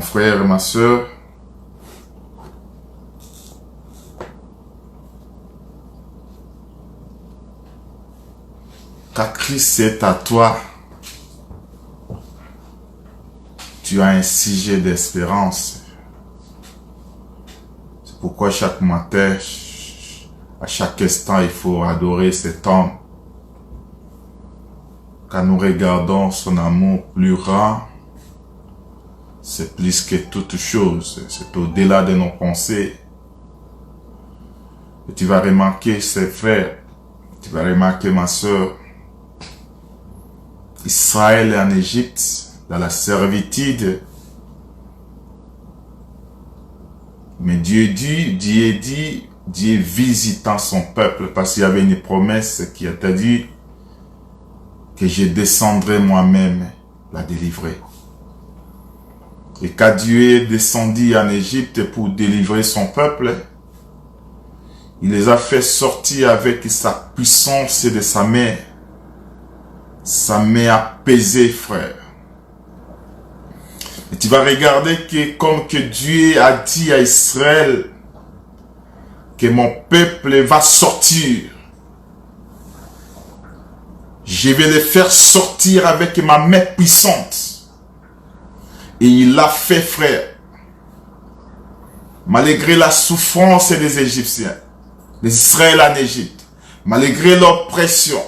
frère et ma soeur, quand Christ est à toi, tu as un sujet d'espérance. C'est pourquoi chaque matin, à chaque instant, il faut adorer cet homme. Quand nous regardons son amour plus grand, c'est plus que toute chose. C'est au-delà de nos pensées. Et tu vas remarquer, ses frères, tu vas remarquer, ma soeur, Israël en Égypte, dans la servitude. Mais Dieu visitant son peuple, parce qu'il y avait une promesse qui a dit que je descendrai moi-même la délivrer. Et quand Dieu est descendu en Égypte pour délivrer son peuple, il les a fait sortir avec sa puissance de sa main. Sa main apaisée, frère. Et tu vas regarder que comme que Dieu a dit à Israël que mon peuple va sortir. Je vais les faire sortir avec ma main puissante. Et il l'a fait, frère. Malgré la souffrance des Égyptiens, des Israéliens en Égypte, malgré l'oppression,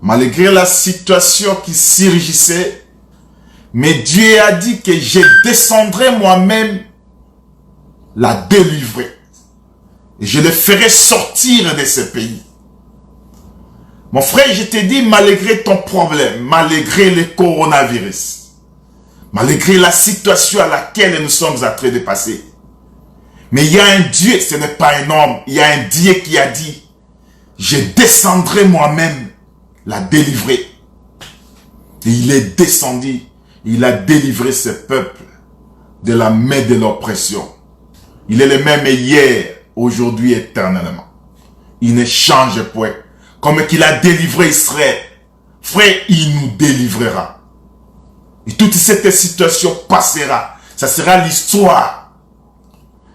malgré la situation qui surgissait, mais Dieu a dit que je descendrai moi-même la délivrer. Et je les ferai sortir de ce pays. Mon frère, je te dis, malgré ton problème, malgré le coronavirus, malgré la situation à laquelle nous sommes en train de passer, mais il y a un Dieu, ce n'est pas un homme, il y a un Dieu qui a dit, je descendrai moi-même la délivrer. Et il est descendu, il a délivré ce peuple de la main de l'oppression. Il est le même hier, aujourd'hui, éternellement. Il ne change point. Comme qu'il a délivré Israël, frère, il nous délivrera. Et toute cette situation passera. Ça sera l'histoire.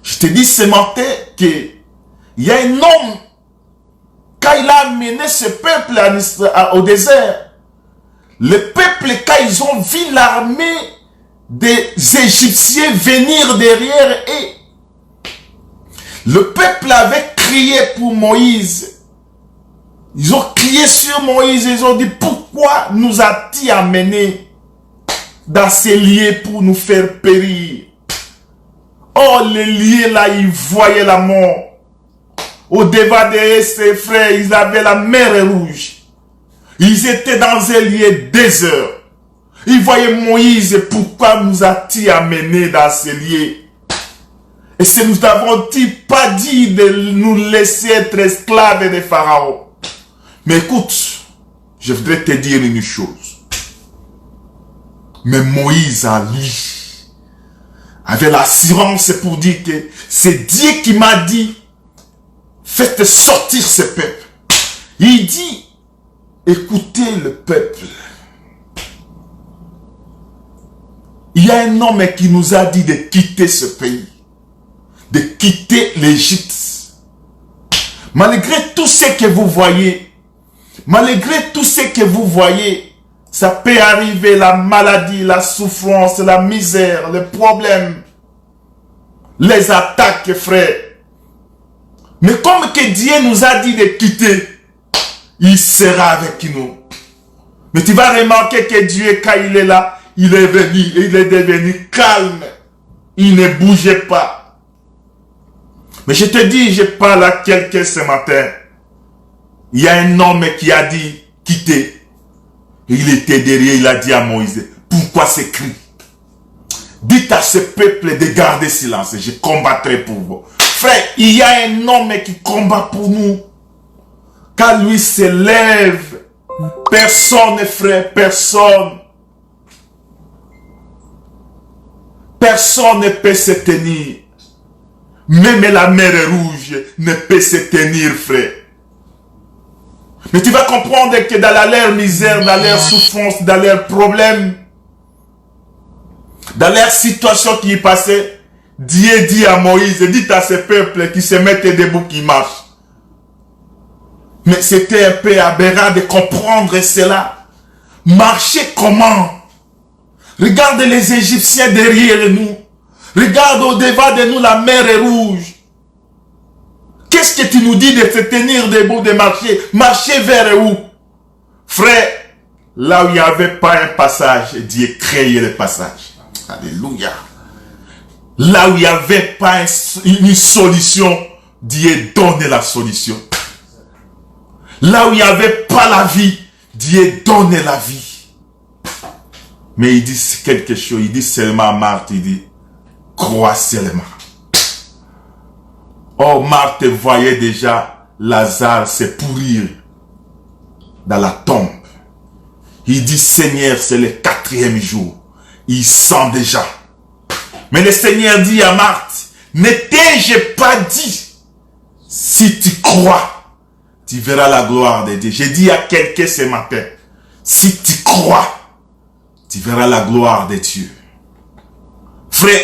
Je te dis ce matin qu'il y a un homme, quand il a amené ce peuple au désert, le peuple, quand ils ont vu l'armée des Égyptiens venir derrière eux, le peuple avait crié pour Moïse. Ils ont crié sur Moïse, ils ont dit, pourquoi nous as-tu amenés dans ces lieux pour nous faire périr? Oh, les lieux là, ils voyaient la mort. Au-devant de ses frères, ils avaient la mer rouge. Ils étaient dans un lieu désert. Ils voyaient Moïse, pourquoi nous as-tu amenés dans ces lieux? Et si nous n'avons-tu pas dit de nous laisser être esclaves de Pharaon? Mais écoute, je voudrais te dire une chose. Mais Moïse, à lui, avait l'assurance pour dire que c'est Dieu qui m'a dit, faites sortir ce peuple. Il dit, écoutez le peuple. Il y a un homme qui nous a dit de quitter ce pays, de quitter l'Égypte. Malgré tout ce que vous voyez, malgré tout ce que vous voyez, ça peut arriver, la maladie, la souffrance, la misère, les problèmes, les attaques, frère. Mais comme que Dieu nous a dit de quitter, il sera avec nous. Mais tu vas remarquer que Dieu, quand il est là, il est venu, il est devenu calme. Il ne bougeait pas. Mais je te dis, je parle à quelqu'un ce matin. Il y a un homme qui a dit quitter. Il était derrière, il a dit à Moïse, pourquoi ces cris? Dites à ce peuple de garder silence, je combattrai pour vous. Frère, il y a un homme qui combat pour nous. Quand lui se lève, personne, frère, personne. Personne ne peut se tenir. Même la mer rouge ne peut se tenir, frère. Mais tu vas comprendre que dans leur misère, dans leur souffrance, dans leurs problèmes, Dans leur situation qui passait, Dieu dit à Moïse, dit à ce peuple qui se mettent debout, qui marchent. Mais c'était un peu aberrant de comprendre cela. Marcher comment? Regarde les Égyptiens derrière nous. Regarde au-devant de nous, la mer est rouge. Qu'est-ce que tu nous dis de se tenir debout, de marcher? Marcher vers où? Frère, là où il n'y avait pas un passage, Dieu créait le passage. Alléluia. Là où il n'y avait pas une solution, Dieu donne la solution. Là où il n'y avait pas la vie, Dieu donne la vie. Mais il dit quelque chose, il dit seulement à Marthe, il dit, crois seulement. Oh, Marthe voyait déjà Lazare se pourrir dans la tombe. Il dit, Seigneur, c'est le 4e jour. Il sent déjà. Mais le Seigneur dit à Marthe, ne t'ai-je pas dit, si tu crois, tu verras la gloire de Dieu. J'ai dit à quelqu'un ce matin, si tu crois, tu verras la gloire de Dieu. Frère,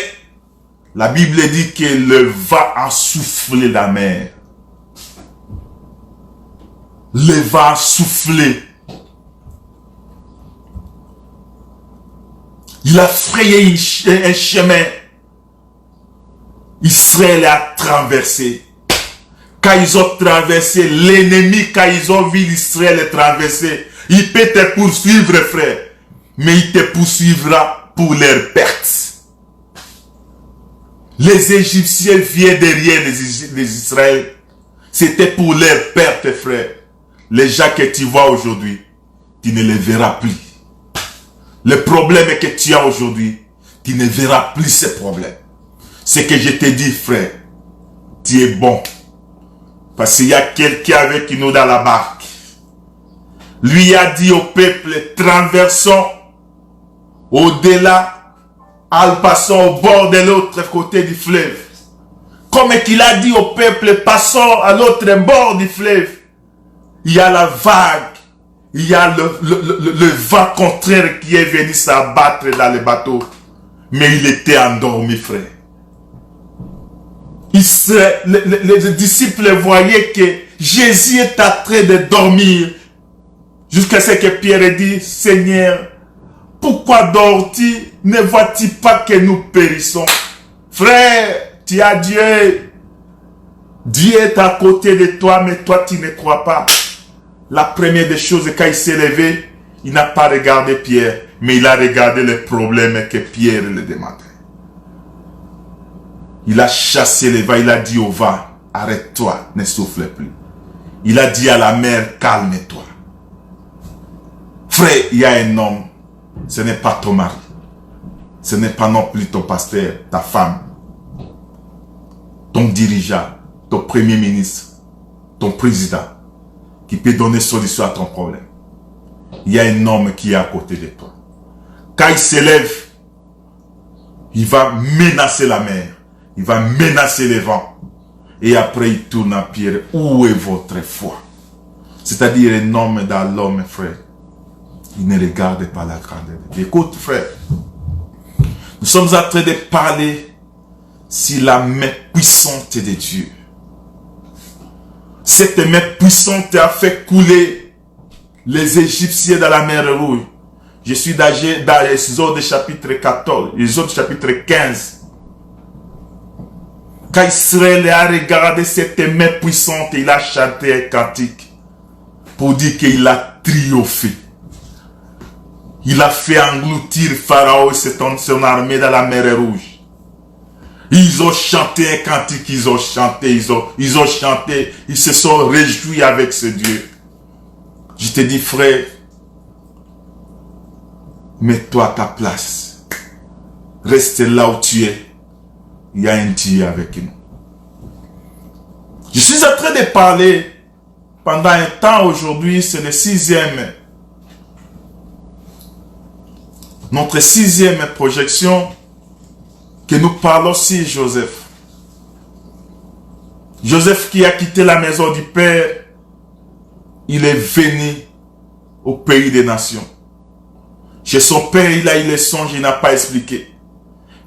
la Bible dit que le vent a soufflé la mer. Le vent a soufflé. Il a frayé un chemin. Israël a traversé. Quand ils ont traversé, l'ennemi, quand ils ont vu Israël traverser, il peut te poursuivre, frère. Mais il te poursuivra pour leur perte. Les Égyptiens viennent derrière les Israël. C'était pour leur perte, frère. Les gens que tu vois aujourd'hui, tu ne les verras plus. Le problème que tu as aujourd'hui, tu ne verras plus ces problèmes. Ce que je te dis, frère, tu es bon. Parce qu'il y a quelqu'un avec nous dans la barque. Lui a dit au peuple, traversons au-delà, en passant au bord de l'autre côté du fleuve. Comme qu'il a dit au peuple, passons à l'autre bord du fleuve. Il y a la vague. Il y a le vent contraire qui est venu s'abattre dans le bateau. Mais il était endormi, frère. Les disciples voyaient que Jésus est en train de dormir. Jusqu'à ce que Pierre dit, Seigneur, pourquoi dors-tu? Ne vois-tu pas que nous périssons? Frère, tu as Dieu. Dieu est à côté de toi, mais toi tu ne crois pas. La première des choses, quand il s'est levé, il n'a pas regardé Pierre, mais il a regardé les problèmes que Pierre lui demandait. Il a chassé le vent, il a dit au vent, arrête-toi, ne souffle plus. Il a dit à la mer, calme-toi. Frère, il y a un homme, ce n'est pas ton mari. Ce n'est pas non plus ton pasteur, ta femme, ton dirigeant, ton premier ministre, ton président, qui peut donner solution à ton problème. Il y a un homme qui est à côté de toi. Quand il s'élève, il va menacer la mer. Il va menacer les vents. Et après, il tourne à Pierre. Où est votre foi? C'est-à-dire un homme dans l'homme, frère. Il ne regarde pas la grandeur. Écoute, frère. Nous sommes en train de parler sur la main puissante de Dieu. Cette main puissante a fait couler les Égyptiens dans la mer Rouge. Je suis dans Exode chapitre 14, Exode chapitre 15. Quand Israël a regardé cette main puissante, il a chanté un cantique pour dire qu'il a triomphé. Il a fait engloutir Pharaon et son armée dans la mer Rouge. Ils ont chanté un cantique, ils ont chanté, ils se sont réjouis avec ce Dieu. Je te dis, frère, mets-toi à ta place. Reste là où tu es. Il y a un Dieu avec nous. Je suis en train de parler pendant un temps aujourd'hui, c'est le 6e. Notre 6e projection que nous parlons sur Joseph. Joseph qui a quitté la maison du Père, il est venu au pays des nations. Chez son père, il a eu les songes, il n'a pas expliqué.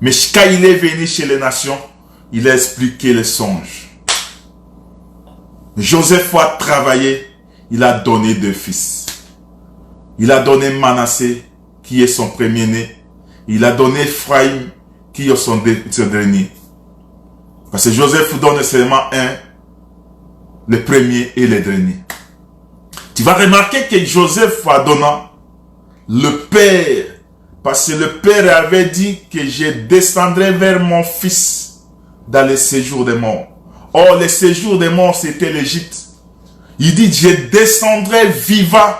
Mais quand il est venu chez les nations, il a expliqué les songes. Joseph a travaillé, il a donné 2 fils. Il a donné Manassé, qui est son premier-né. Il a donné Ephraïm, qui est son dernier. Parce que Joseph donne seulement un, le premier et le dernier. Tu vas remarquer que Joseph a donné le père, parce que le père avait dit que je descendrai vers mon fils dans le séjour des morts. Or, le séjour des morts, c'était l'Égypte. Il dit, je descendrai vivant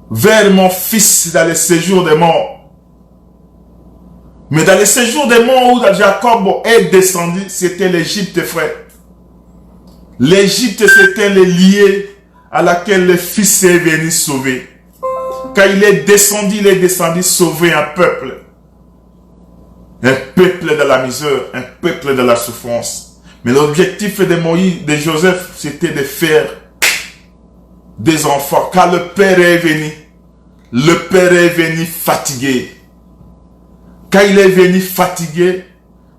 vers mon fils dans le séjour des morts. Mais dans le séjour des morts où Jacob est descendu, c'était l'Égypte, frère. L'Égypte, c'était le lieu à laquelle le fils est venu sauver. Quand il est descendu sauver un peuple. Un peuple de la misère, un peuple de la souffrance. Mais l'objectif de Moïse, de Joseph, c'était de faire des enfants. Quand le père est venu fatigué. Quand il est venu fatigué,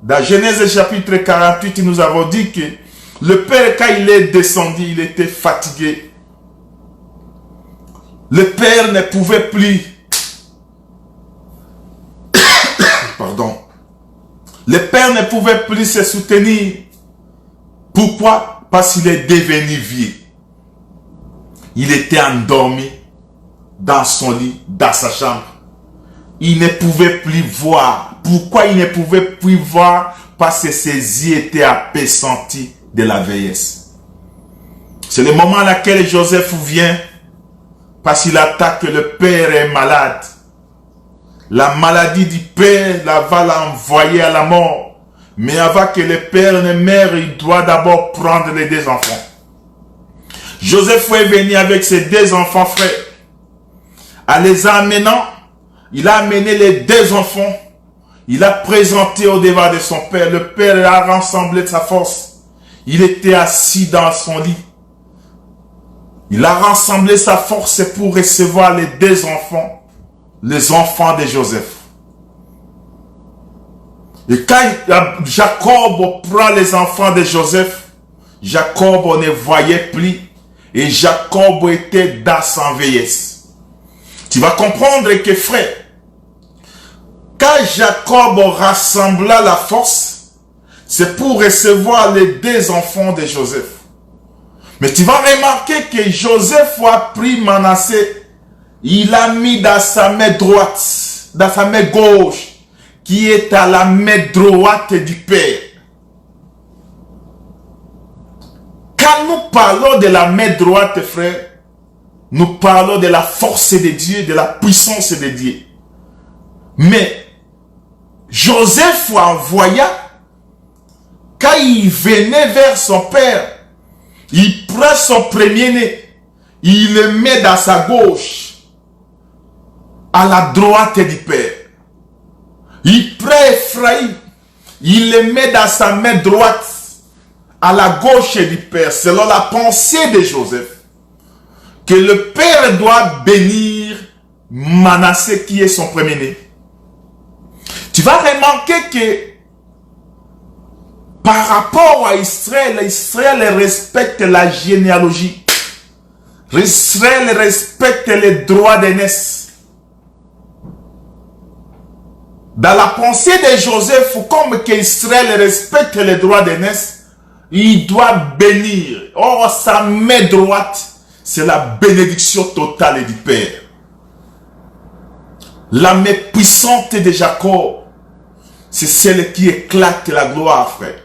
dans Genèse chapitre 48, nous avons dit que le père, quand il est descendu, il était fatigué. Le père ne pouvait plus. Pardon. Le père ne pouvait plus se soutenir. Pourquoi? Parce qu'il est devenu vieux. Il était endormi dans son lit, dans sa chambre. Il ne pouvait plus voir. Pourquoi il ne pouvait plus voir? Parce que ses yeux étaient appesantis de la vieillesse. C'est le moment à laquelle Joseph vient, parce qu'il attaque que le père est malade. La maladie du père va l'envoyer à la mort. Mais avant que le père ne meure, il doit d'abord prendre les 2 enfants. Joseph est venu avec ses 2 enfants frères. En les amenant, il a amené les 2 enfants. Il a présenté au devant de son père. Le père a rassemblé sa force. Il était assis dans son lit. Il a rassemblé sa force pour recevoir les 2 enfants. Les enfants de Joseph. Et quand Jacob prend les enfants de Joseph, Jacob ne voyait plus. Et Jacob était dans sa vieillesse. Tu vas comprendre que frère, quand Jacob rassembla la force, c'est pour recevoir les 2 enfants de Joseph. Mais tu vas remarquer que Joseph a pris Manassé, il l'a mis dans sa main droite, dans sa main gauche, qui est à la main droite du Père. Quand nous parlons de la main droite, frère, nous parlons de la force de Dieu, de la puissance de Dieu. Mais Joseph envoya, quand il venait vers son père, il prend son premier-né, il le met dans sa gauche, à la droite du père. Il prend Ephraïm, il le met dans sa main droite, à la gauche du père, selon la pensée de Joseph, que le père doit bénir Manassé qui est son premier-né. Tu vas remarquer que par rapport à Israël, Israël respecte la généalogie. Israël respecte les droits d'aînesse. Dans la pensée de Joseph, comme qu'Israël respecte les droits d'aînesse, il doit bénir. Or, sa main droite, c'est la bénédiction totale du Père. La main puissante de Jacob, c'est celle qui éclate la gloire, frère.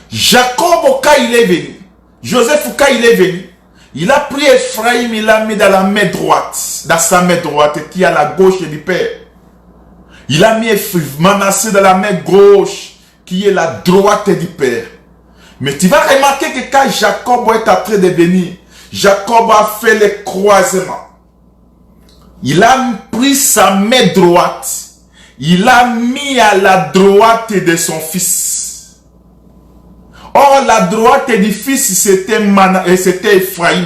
Jacob, quand il est venu, Joseph, quand il est venu, il a pris Ephraïm, il l'a mis dans la main droite, dans sa main droite, qui est à la gauche du Père. Il a mis Manassé dans la main gauche, qui est la droite du Père. Mais tu vas remarquer que quand Jacob est en train de venir, Jacob a fait le croisement. Il a pris sa main droite, il a mis à la droite de son fils. Or, la droite du fils, c'était Ephraïm.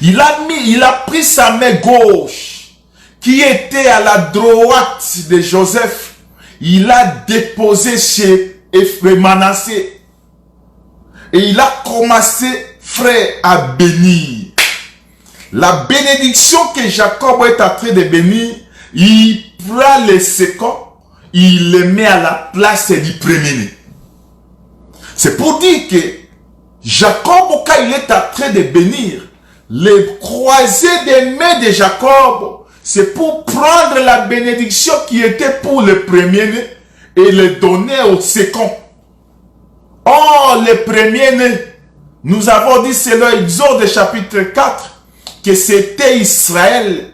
Il a pris sa main gauche, qui était à la droite de Joseph, il a déposé chez Manassé. Et il a commencé, frère, à bénir. La bénédiction que Jacob est en train de bénir, il prend les second, il les met à la place du premier-né. C'est pour dire que Jacob, quand il est en train de bénir, les croisés des mains de Jacob, c'est pour prendre la bénédiction qui était pour le premier-né et le donner au second. Or, le premier-né, nous avons dit, c'est l'Exode chapitre 4, que c'était Israël.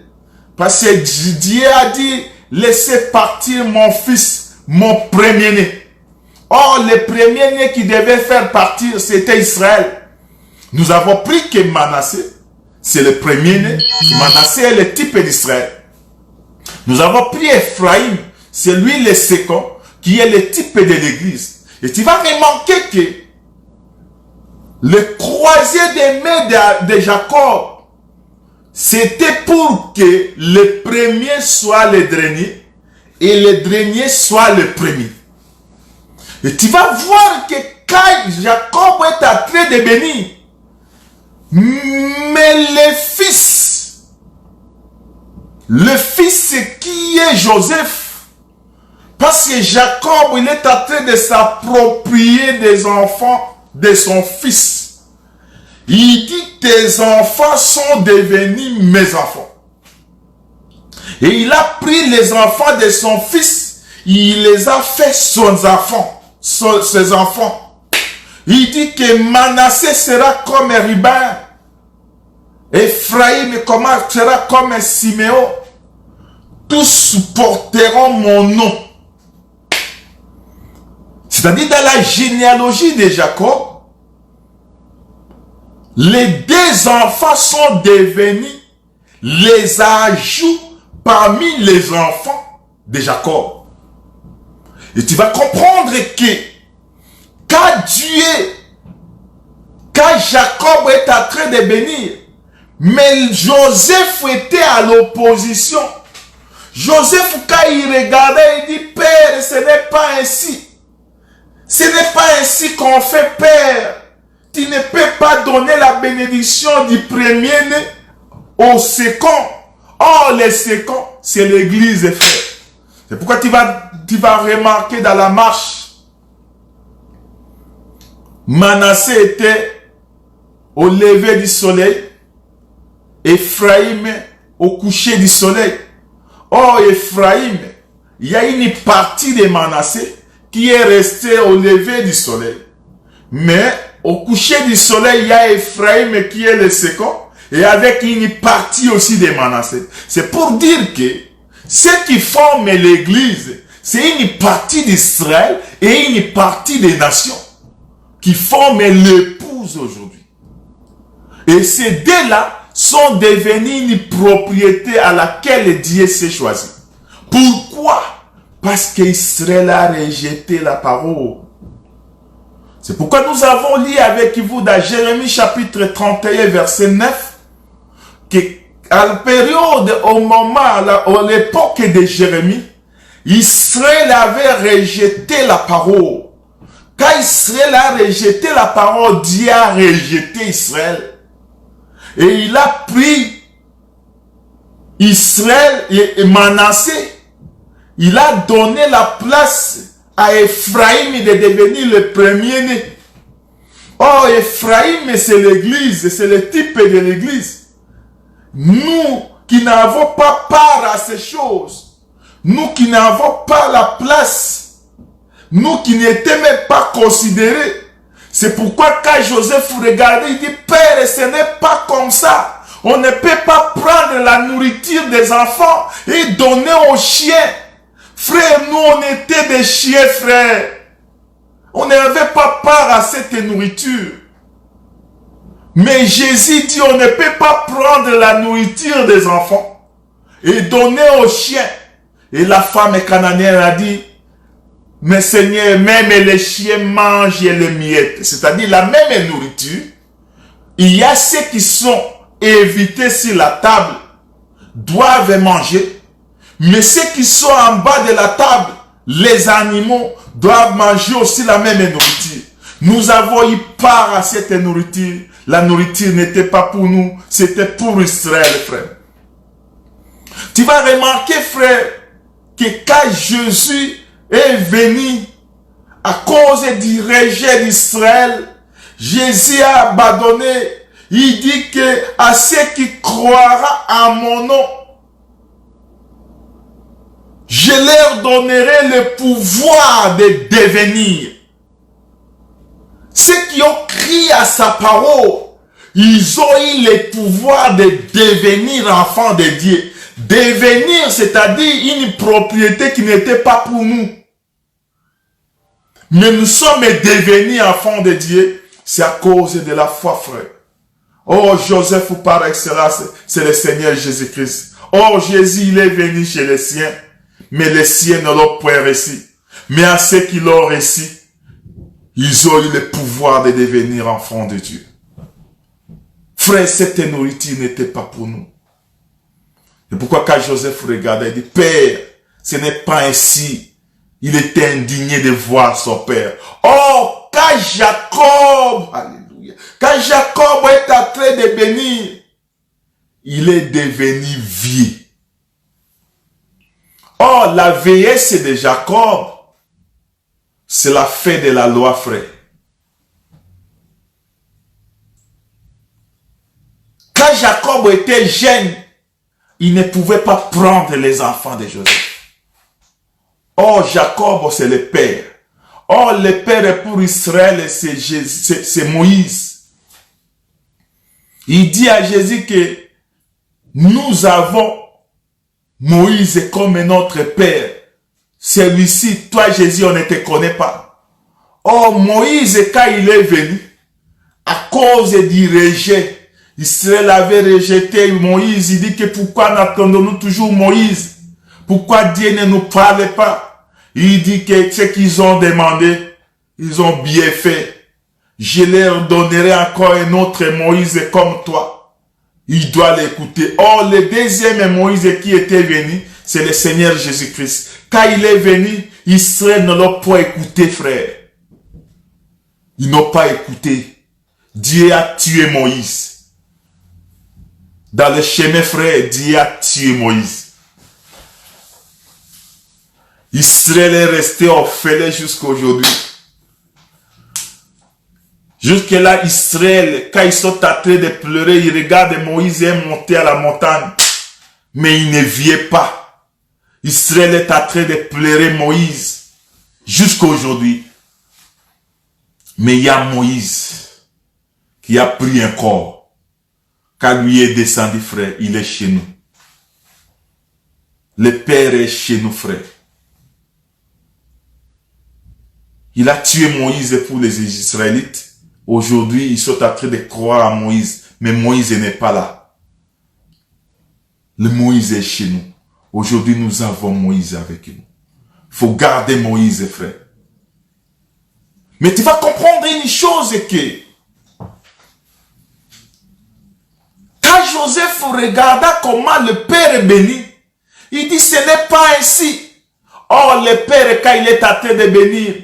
Parce que Dieu a dit, laissez partir mon fils, mon premier-né. Or, le premier-né qui devait faire partir, c'était Israël. Nous avons pris que Manassé, c'est le premier-né. Manassé est le type d'Israël. Nous avons pris Ephraïm, c'est lui le second, qui est le type de l'église. Et tu vas remarquer que le croisé des mains de Jacob, c'était pour que le premier soit le dernier et le dernier soit le premier. Et tu vas voir que quand Jacob est en train de bénir, mais le fils qui est Joseph, parce que Jacob, il est en train de s'approprier des enfants de son fils. Il dit, tes enfants sont devenus mes enfants. Et il a pris les enfants de son fils, il les a fait ses enfants. Il dit que Manassé sera comme Ruben, Ephraïm sera comme Siméon. Tous porteront mon nom. C'est-à-dire dans la généalogie de Jacob, les deux enfants sont devenus les ajouts parmi les enfants de Jacob. Et tu vas comprendre que quand Jacob est en train de bénir, mais Joseph était à l'opposition. Joseph, quand il regardait, il dit, Père, ce n'est pas ainsi. Ce n'est pas ainsi qu'on fait, Père. Tu ne peux pas donner la bénédiction du premier-né au second. Or, le second, c'est l'église, frère. C'est pourquoi tu vas remarquer dans la marche, Manassé était au lever du soleil, Ephraïm au coucher du soleil. Or, Ephraïm, il y a une partie de Manassé qui est restée au lever du soleil. Mais au coucher du soleil, il y a Ephraïm qui est le second, et avec une partie aussi de Manassé. C'est pour dire que ceux qui forment l'église, c'est une partie d'Israël et une partie des nations qui forment l'épouse aujourd'hui. Et ces deux-là sont devenus une propriété à laquelle Dieu s'est choisi. Pourquoi? Parce qu'Israël a rejeté la parole. C'est pourquoi nous avons lu avec vous dans Jérémie chapitre 31 verset 9 que à la période, au moment, à l'époque de Jérémie, Israël avait rejeté la parole. Quand Israël a rejeté la parole, Dieu a rejeté Israël. Et il a pris Israël et Manassé. Il a donné la place à Ephraïm de devenir le premier-né. Oh, Ephraïm, c'est l'église, c'est le type de l'église. Nous qui n'avons pas part à ces choses, nous qui n'avons pas la place, nous qui n'étions même pas considérés. C'est pourquoi quand Joseph regardait, il dit, Père, ce n'est pas comme ça. On ne peut pas prendre la nourriture des enfants et donner aux chiens. Frère, nous on était des chiens, frère. On n'avait pas part à cette nourriture. Mais Jésus dit, on ne peut pas prendre la nourriture des enfants et donner aux chiens. Et la femme cananéenne a dit, mais Seigneur, même les chiens mangent les miettes. C'est-à-dire la même nourriture. Il y a ceux qui sont invités sur la table, doivent manger. Mais ceux qui sont en bas de la table, les animaux, doivent manger aussi la même nourriture. Nous avons eu part à cette nourriture. La nourriture n'était pas pour nous, c'était pour Israël, frère. Tu vas remarquer, frère, que quand Jésus est venu à cause du rejet d'Israël, Jésus a abandonné. Il dit que à ceux qui croiront en mon nom, je leur donnerai le pouvoir de devenir. Ceux qui ont crié à sa parole, ils ont eu le pouvoir de devenir enfants de Dieu. Devenir, c'est-à-dire une propriété qui n'était pas pour nous. Mais nous sommes devenus enfants de Dieu, c'est à cause de la foi, frère. Oh, Joseph par excellence, c'est le Seigneur Jésus-Christ. Oh, Jésus, il est venu chez les siens, mais les siens ne l'ont point reçu. Mais à ceux qui l'ont reçu, ils ont eu le pouvoir de devenir enfants de Dieu. Frère, cette nourriture n'était pas pour nous. C'est pourquoi quand Joseph regardait, il dit, Père, ce n'est pas ainsi. Il était indigné de voir son père. Oh, quand Jacob, alléluia, quand Jacob est en train de bénir, il est devenu vieux. Oh, la vieillesse de Jacob, c'est la fin de la loi, frère. Quand Jacob était jeune, il ne pouvait pas prendre les enfants de Joseph. Oh, Jacob, c'est le père. Oh, le père pour Israël, c'est Moïse. Il dit à Jésus que nous avons Moïse comme notre père. Celui-ci, toi Jésus, on ne te connaît pas. Oh, Moïse, quand il est venu, à cause du rejet, Israël avait rejeté Moïse. Il dit que pourquoi n'attendons-nous toujours Moïse? Pourquoi Dieu ne nous parle pas? Il dit que ce qu'ils ont demandé, ils ont bien fait. Je leur donnerai encore un autre Moïse comme toi. Il doit l'écouter. Oh, le deuxième Moïse qui était venu, c'est le Seigneur Jésus-Christ. Quand il est venu, Israël ne l'a pas écouté, frère. Ils n'ont pas écouté. Dieu a tué Moïse. Dans le chemin, frère, Dieu a tué Moïse. Israël est resté orphelin jusqu'à aujourd'hui. Jusque là, Israël, quand ils sont en train de pleurer, ils regardent Moïse est monté à la montagne. Mais il ne vient pas. Israël est en train de pleurer Moïse. Jusqu'à aujourd'hui. Mais il y a Moïse qui a pris un corps. Quand lui est descendu, frère, il est chez nous. Le Père est chez nous, frère. Il a tué Moïse pour les Israélites. Aujourd'hui, ils sont en train de croire à Moïse. Mais Moïse n'est pas là. Le Moïse est chez nous. Aujourd'hui, nous avons Moïse avec nous. Il faut garder Moïse, frère. Mais tu vas comprendre une chose que quand Joseph regarda comment le Père est béni, il dit ce n'est pas ainsi. Or, le Père, quand il est en train de bénir,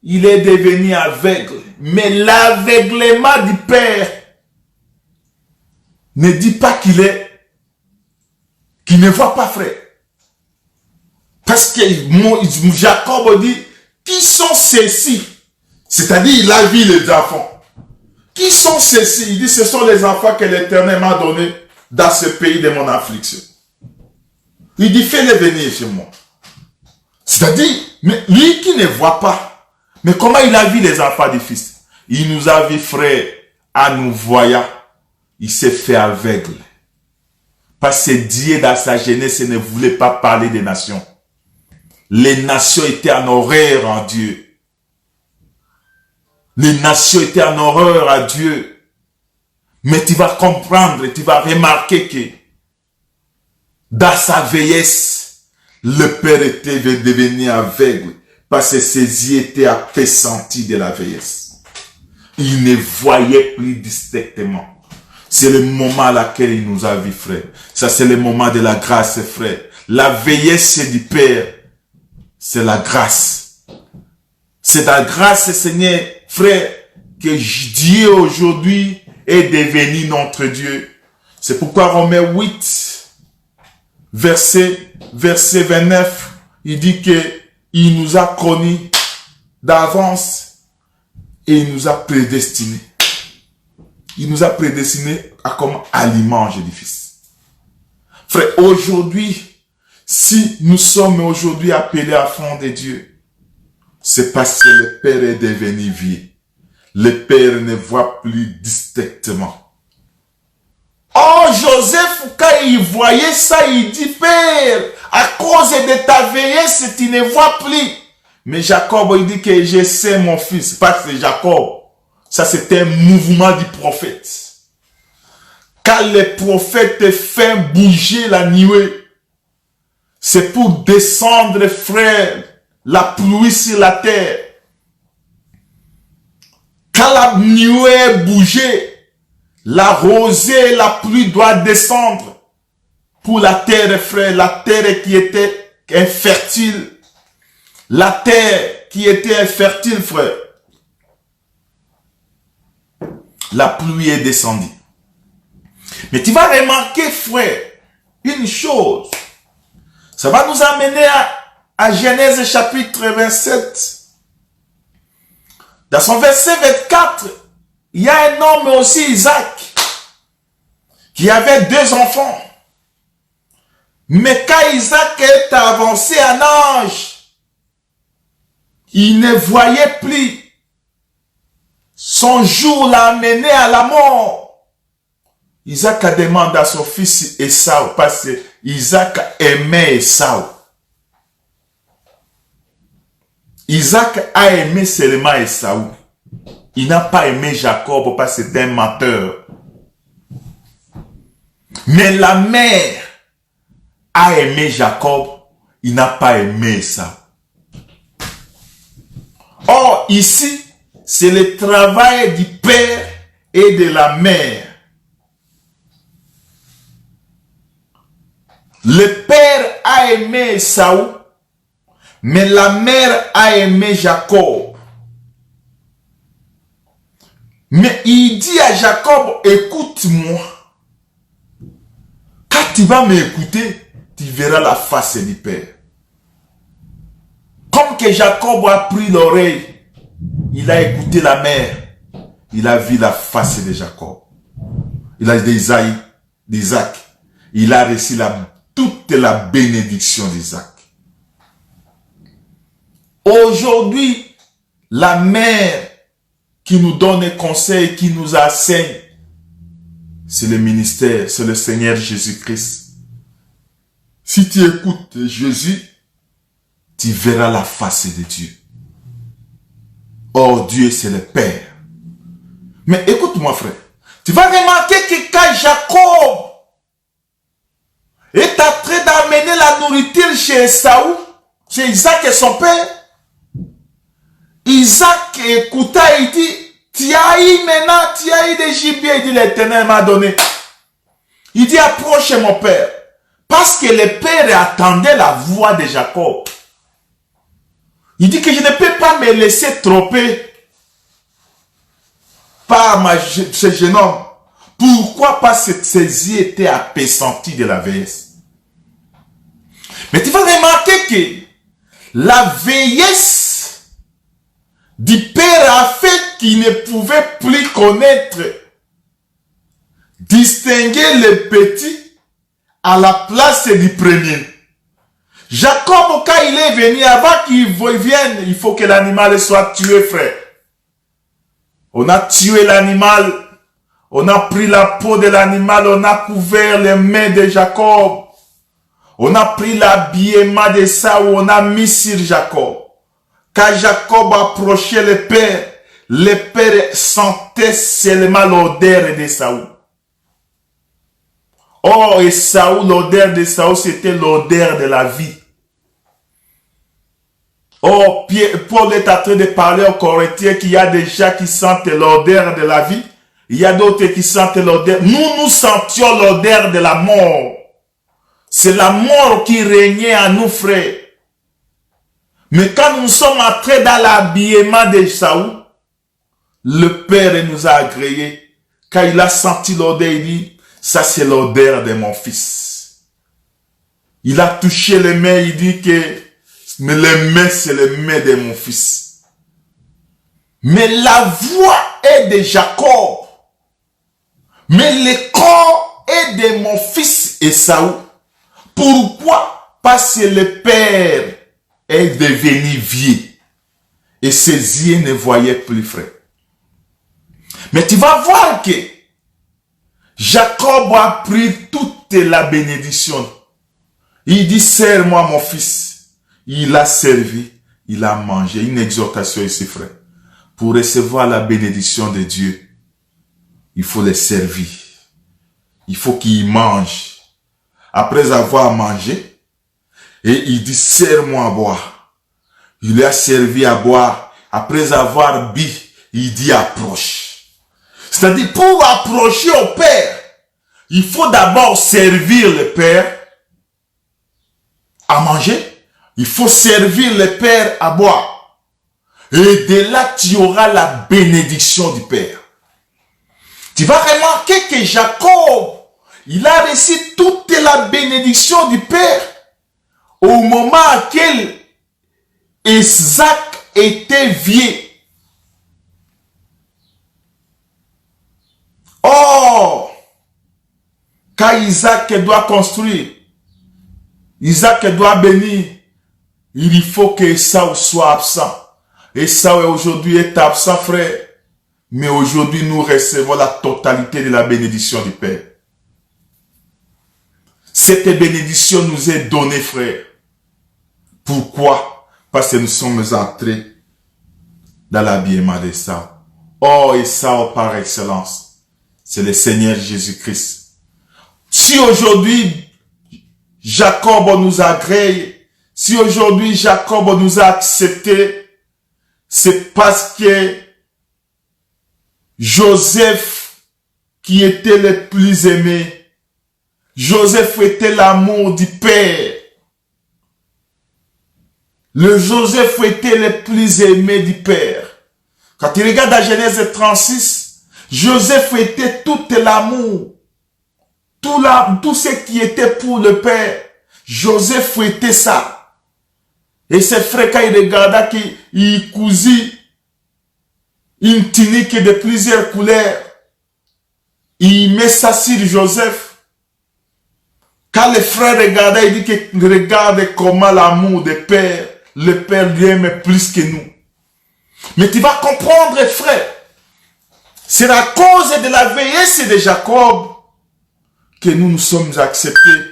il est devenu aveugle. Mais l'aveuglement du Père ne dit pas qu'il ne voit pas, frère. Parce que Jacob dit, qui sont ceux-ci? C'est-à-dire, il a vu les enfants. Qui sont ceux-ci? Il dit, ce sont les enfants que l'Éternel m'a donnés dans ce pays de mon affliction. Il dit, fais-les venir chez moi. C'est-à-dire, mais lui qui ne voit pas, mais comment il a vu les enfants du Fils? Il nous a vu, frère, en nous voyant, il s'est fait aveugle. Parce que Dieu, dans sa jeunesse, ne voulait pas parler des nations. Les nations étaient en horreur en Dieu. Les nations étaient en horreur à Dieu. Mais tu vas comprendre, tu vas remarquer que dans sa vieillesse, le Père était devenu aveugle parce que ses yeux étaient appesantis de la vieillesse. Il ne voyait plus distinctement. C'est le moment à laquelle il nous a vu, frère. Ça, c'est le moment de la grâce, frère. La vieillesse du Père, c'est la grâce. C'est la grâce, Seigneur, frère, que Dieu aujourd'hui est devenu notre Dieu. C'est pourquoi Romains 8, verset 29, il dit que il nous a connus d'avance et il nous a prédestinés. Il nous a prédestinés à comme aliment, je dis fils. Frère, aujourd'hui, si nous sommes aujourd'hui appelés à fond de Dieu, c'est parce que le Père est devenu vieux. Le Père ne voit plus distinctement. Oh, Joseph, quand il voyait ça, il dit, Père, à cause de ta vieillesse, tu ne vois plus. Mais Jacob, il dit que je sais mon fils, parce que Jacob, ça c'était un mouvement du prophète. Quand le prophète fait bouger la nuée, c'est pour descendre, frère, la pluie sur la terre. Quand la nuée bougeait, la rosée, la pluie doit descendre pour la terre, frère, la terre qui était infertile. La terre qui était infertile, frère. La pluie est descendue. Mais tu vas remarquer, frère, une chose. Ça va nous amener à Genèse chapitre 27. Dans son verset 24, il y a un homme aussi, Isaac, qui avait 2 enfants. Mais quand Isaac est avancé en âge, il ne voyait plus. Son jour l'a amené à la mort. Isaac a demandé à son fils Esaü, parce que Isaac aimait Esaü. Isaac a aimé seulement Esaü. Il n'a pas aimé Jacob parce que c'est un menteur. Mais la mère a aimé Jacob. Il n'a pas aimé Esaü. Or, ici, c'est le travail du père et de la mère. Le père a aimé Esaü, mais la mère a aimé Jacob. Mais il dit à Jacob, écoute-moi. Quand tu vas m'écouter, tu verras la face du père. Comme que Jacob a pris l'oreille, il a écouté la mère, il a vu la face de Jacob. Il a d'Isaac. Il a reçu toute la bénédiction d'Isaac. Aujourd'hui, la mère qui nous donne des conseils, qui nous enseigne, c'est le ministère, c'est le Seigneur Jésus-Christ. Si tu écoutes Jésus, tu verras la face de Dieu. Oh, Dieu, c'est le Père. Mais écoute-moi, frère. Tu vas remarquer que quand Jacob est en train d'amener la nourriture chez Esaü, chez Isaac et son père, Isaac écouta, il dit, tu as eu maintenant, tu as eu des gibiers, il dit, l'Éternel m'a donné. Il dit, approche mon père. Parce que le père attendait la voix de Jacob. Il dit que je ne peux pas me laisser tromper par ce jeune homme. Pourquoi? Parce que ses yeux étaient appesantis de la vieillesse. Mais tu vas remarquer que la vieillesse du père a fait qu'il ne pouvait plus connaître, distinguer le petit à la place du premier. Jacob, quand il est venu, avant qu'il vienne, il faut que l'animal soit tué, frère. On a tué l'animal, on a pris la peau de l'animal, on a couvert les mains de Jacob. On a pris l'habillement de ça où on a mis sur Jacob. Quand Jacob approchait le père sentait seulement l'odeur d'Esaü. Oh, Esaü, l'odeur d'Esaü, c'était l'odeur de la vie. Oh, Paul est en train de parler aux Corinthiens qu'il y a des gens qui sentent l'odeur de la vie. Il y a d'autres qui sentent l'odeur. Nous sentions l'odeur de la mort. C'est la mort qui régnait en nous, frères. Mais quand nous sommes entrés dans l'habillement de Saül, le Père nous a agréés. Quand il a senti l'odeur, il dit, ça c'est l'odeur de mon fils. Il a touché les mains, il dit que mais les mains, c'est les mains de mon fils. Mais la voix est de Jacob. Mais le corps est de mon fils Esaü. Pourquoi? Parce que le père est devenu vieux. Et ses yeux ne voyaient plus, frère. Mais tu vas voir que Jacob a pris toute la bénédiction. Il dit, serre-moi mon fils. Il a servi, il a mangé. Une exhortation ici, frère. Pour recevoir la bénédiction de Dieu, il faut les servir. Il faut qu'il mange. Après avoir mangé, et il dit, serre-moi à boire. Il lui a servi à boire. Après avoir bu, il dit, approche. C'est-à-dire, pour approcher au Père, il faut d'abord servir le Père à manger. Il faut servir le Père à boire. Et de là, tu auras la bénédiction du Père. Tu vas remarquer que Jacob, il a reçu toute la bénédiction du Père au moment à quel Isaac était vieux. Oh, quand Isaac doit construire, Isaac doit bénir, il faut que Esaü soit absent. Esaü aujourd'hui est absent, frère. Mais aujourd'hui, nous recevons la totalité de la bénédiction du Père. Cette bénédiction nous est donnée, frère. Pourquoi? Parce que nous sommes entrés dans l'habillement d'Esaü. Oh, Esaü par excellence, c'est le Seigneur Jésus-Christ. Si aujourd'hui, Jacob nous agrée, si aujourd'hui Jacob nous a acceptés, c'est parce que Joseph, qui était le plus aimé, Joseph était l'amour du Père. Le Joseph était le plus aimé du Père. Quand tu regardes la Genèse 36, Joseph était tout l'amour. Tout ce qui était pour le Père. Joseph était ça. Et ses frères, quand il regarda qu'il cousit une tunique de plusieurs couleurs, il met ça sur Joseph. Quand les frères regardaient, il dit que regarde comment l'amour du Père, le Père lui aime plus que nous. Mais tu vas comprendre, frère, c'est à cause de la vieillesse de Jacob que nous nous sommes acceptés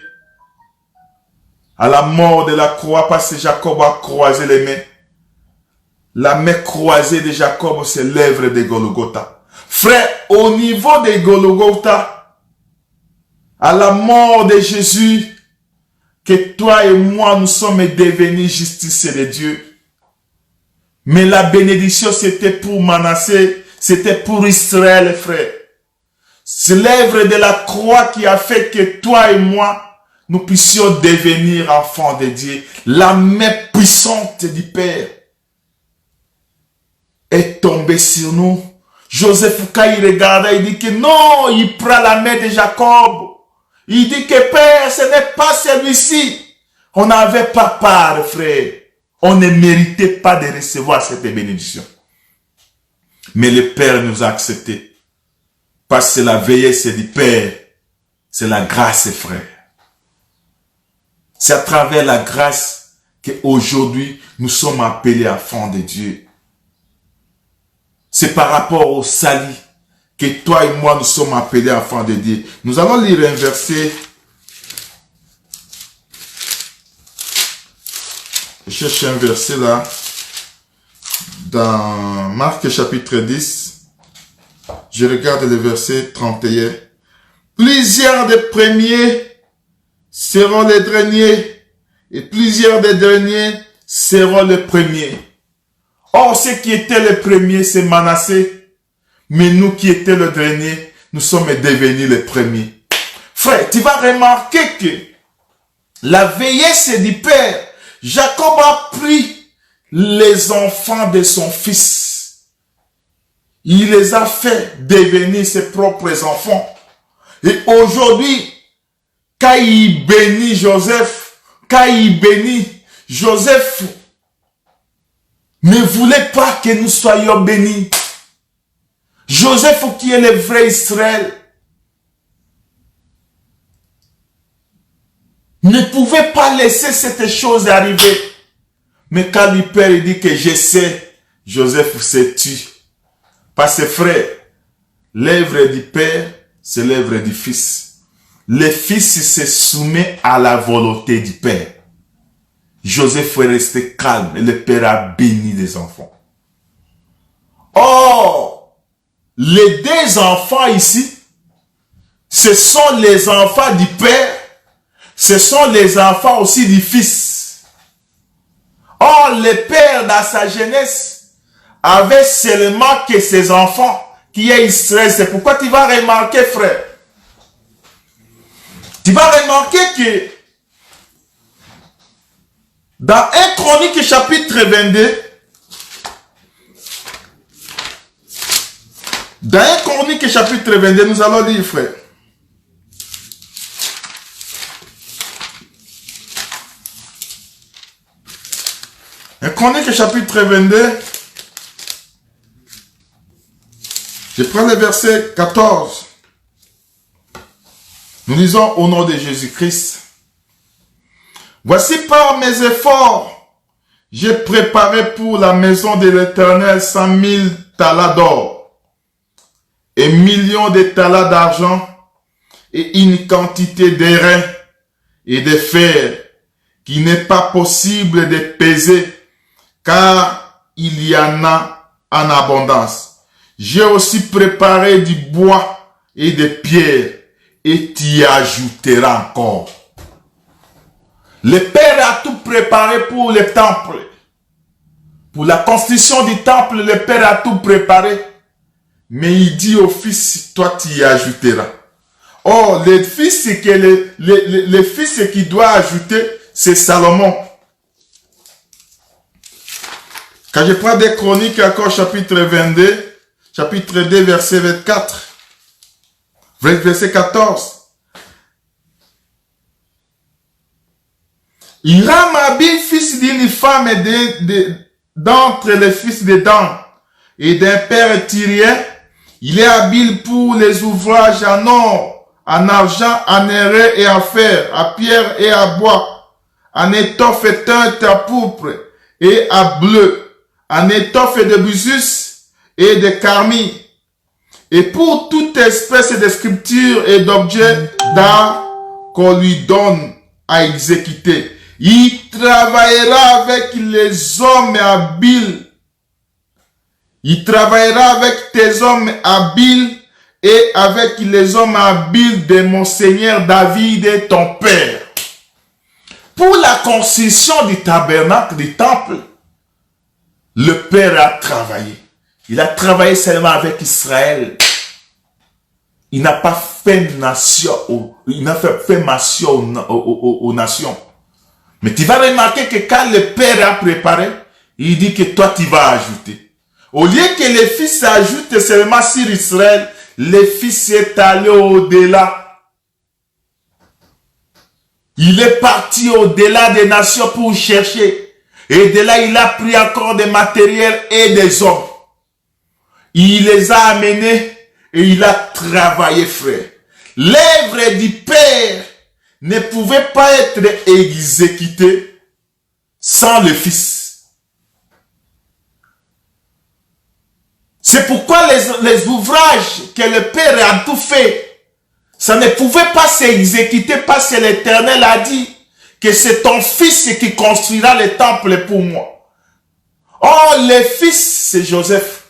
à la mort de la croix, parce que Jacob a croisé les mains. La main croisée de Jacob, c'est l'œuvre de Golgotha. Frère, au niveau de Golgotha, à la mort de Jésus, que toi et moi, nous sommes devenus justice de Dieu. Mais la bénédiction, c'était pour Manassé, c'était pour Israël, frère. C'est l'œuvre de la croix qui a fait que toi et moi, nous puissions devenir enfants de Dieu. La main puissante du Père est tombée sur nous. Joseph, quand il regardait, il dit que non, il prend la main de Jacob. Il dit que Père, ce n'est pas celui-ci. On n'avait pas part, frère. On ne méritait pas de recevoir cette bénédiction. Mais le Père nous a acceptés. Parce que la vieillesse du Père, c'est la grâce, frère. C'est à travers la grâce qu'aujourd'hui, nous sommes appelés enfants de Dieu. C'est par rapport au salut que toi et moi, nous sommes appelés enfants de Dieu. Nous allons lire un verset. Je cherche un verset là. Dans Marc chapitre 10. Je regarde le verset 31. Plusieurs des premiers seront les derniers, et plusieurs des derniers seront les premiers. Or, ceux qui étaient les premiers, c'est Manassé. Mais nous qui étions les derniers, nous sommes devenus les premiers. Frère, tu vas remarquer que La vieillesse du père. Jacob a pris les enfants de son fils. Il les a fait devenir ses propres enfants. Et aujourd'hui, quand il bénit Joseph, Joseph ne voulait pas que nous soyons bénis. Joseph qui est le vrai Israël ne pouvait pas laisser cette chose arriver. Mais quand le père dit que je sais, Joseph s'est tué. Parce que frère, l'œuvre du père, c'est l'œuvre du fils. Le fils se soumet à la volonté du père. Joseph est resté calme et le père a béni les enfants. Or, les deux enfants ici, ce sont les enfants du père, ce sont les enfants aussi du fils. Or, le père dans sa jeunesse avait seulement que ses enfants qui est Israël. C'est pourquoi tu vas remarquer, frère. Tu vas remarquer que dans 1 Chronique chapitre 22, dans 1 Chronique chapitre 22, nous allons lire, frère. Un Chronique chapitre 22, je prends le verset 14. Nous lisons au nom de Jésus-Christ. Voici par mes efforts, j'ai préparé pour la maison de l'Éternel 100 000 talents d'or et millions de talents d'argent et une quantité d'airain et de fer qui n'est pas possible de peser car il y en a en abondance. J'ai aussi préparé du bois et des pierres et tu y ajouteras encore. Le Père a tout préparé pour le temple. Pour la construction du temple, le Père a tout préparé. Mais il dit au Fils, toi tu y ajouteras. Or, le fils qui doit ajouter, c'est Salomon. Quand je prends des Chroniques, encore chapitre 22, chapitre 2, verset 24, verset 14. Hiram habile, fils d'une femme d'entre les fils de Dan et d'un père tyrien, il est habile pour les ouvrages en or, en argent, en airain et en fer, à pierre et à bois, en étoffe teinte à pourpre et à bleu, en étoffe de busus et de carmine, et pour toute espèce de sculpture et d'objets d'art qu'on lui donne à exécuter. Il travaillera avec les hommes habiles. Il travaillera avec tes hommes habiles et avec les hommes habiles de mon Seigneur David et ton père. Pour la construction du tabernacle, du temple, le Père a travaillé. Il a travaillé seulement avec Israël. Il n'a pas fait nation, il n'a fait nation aux nations. Mais tu vas remarquer que quand le Père a préparé, il dit que toi tu vas ajouter. Au lieu que le Fils ajoute seulement sur Israël, le Fils est allé au-delà. Il est parti au-delà des nations pour chercher. Et de là, il a pris encore des matériels et des hommes. Il les a amenés et il a travaillé, frère. L'œuvre du Père ne pouvait pas être exécutée sans le Fils. C'est pourquoi les ouvrages que le Père a tout fait, ça ne pouvait pas s'exécuter parce que l'Éternel a dit que c'est ton Fils qui construira le temple pour moi. Or, le Fils, c'est Joseph.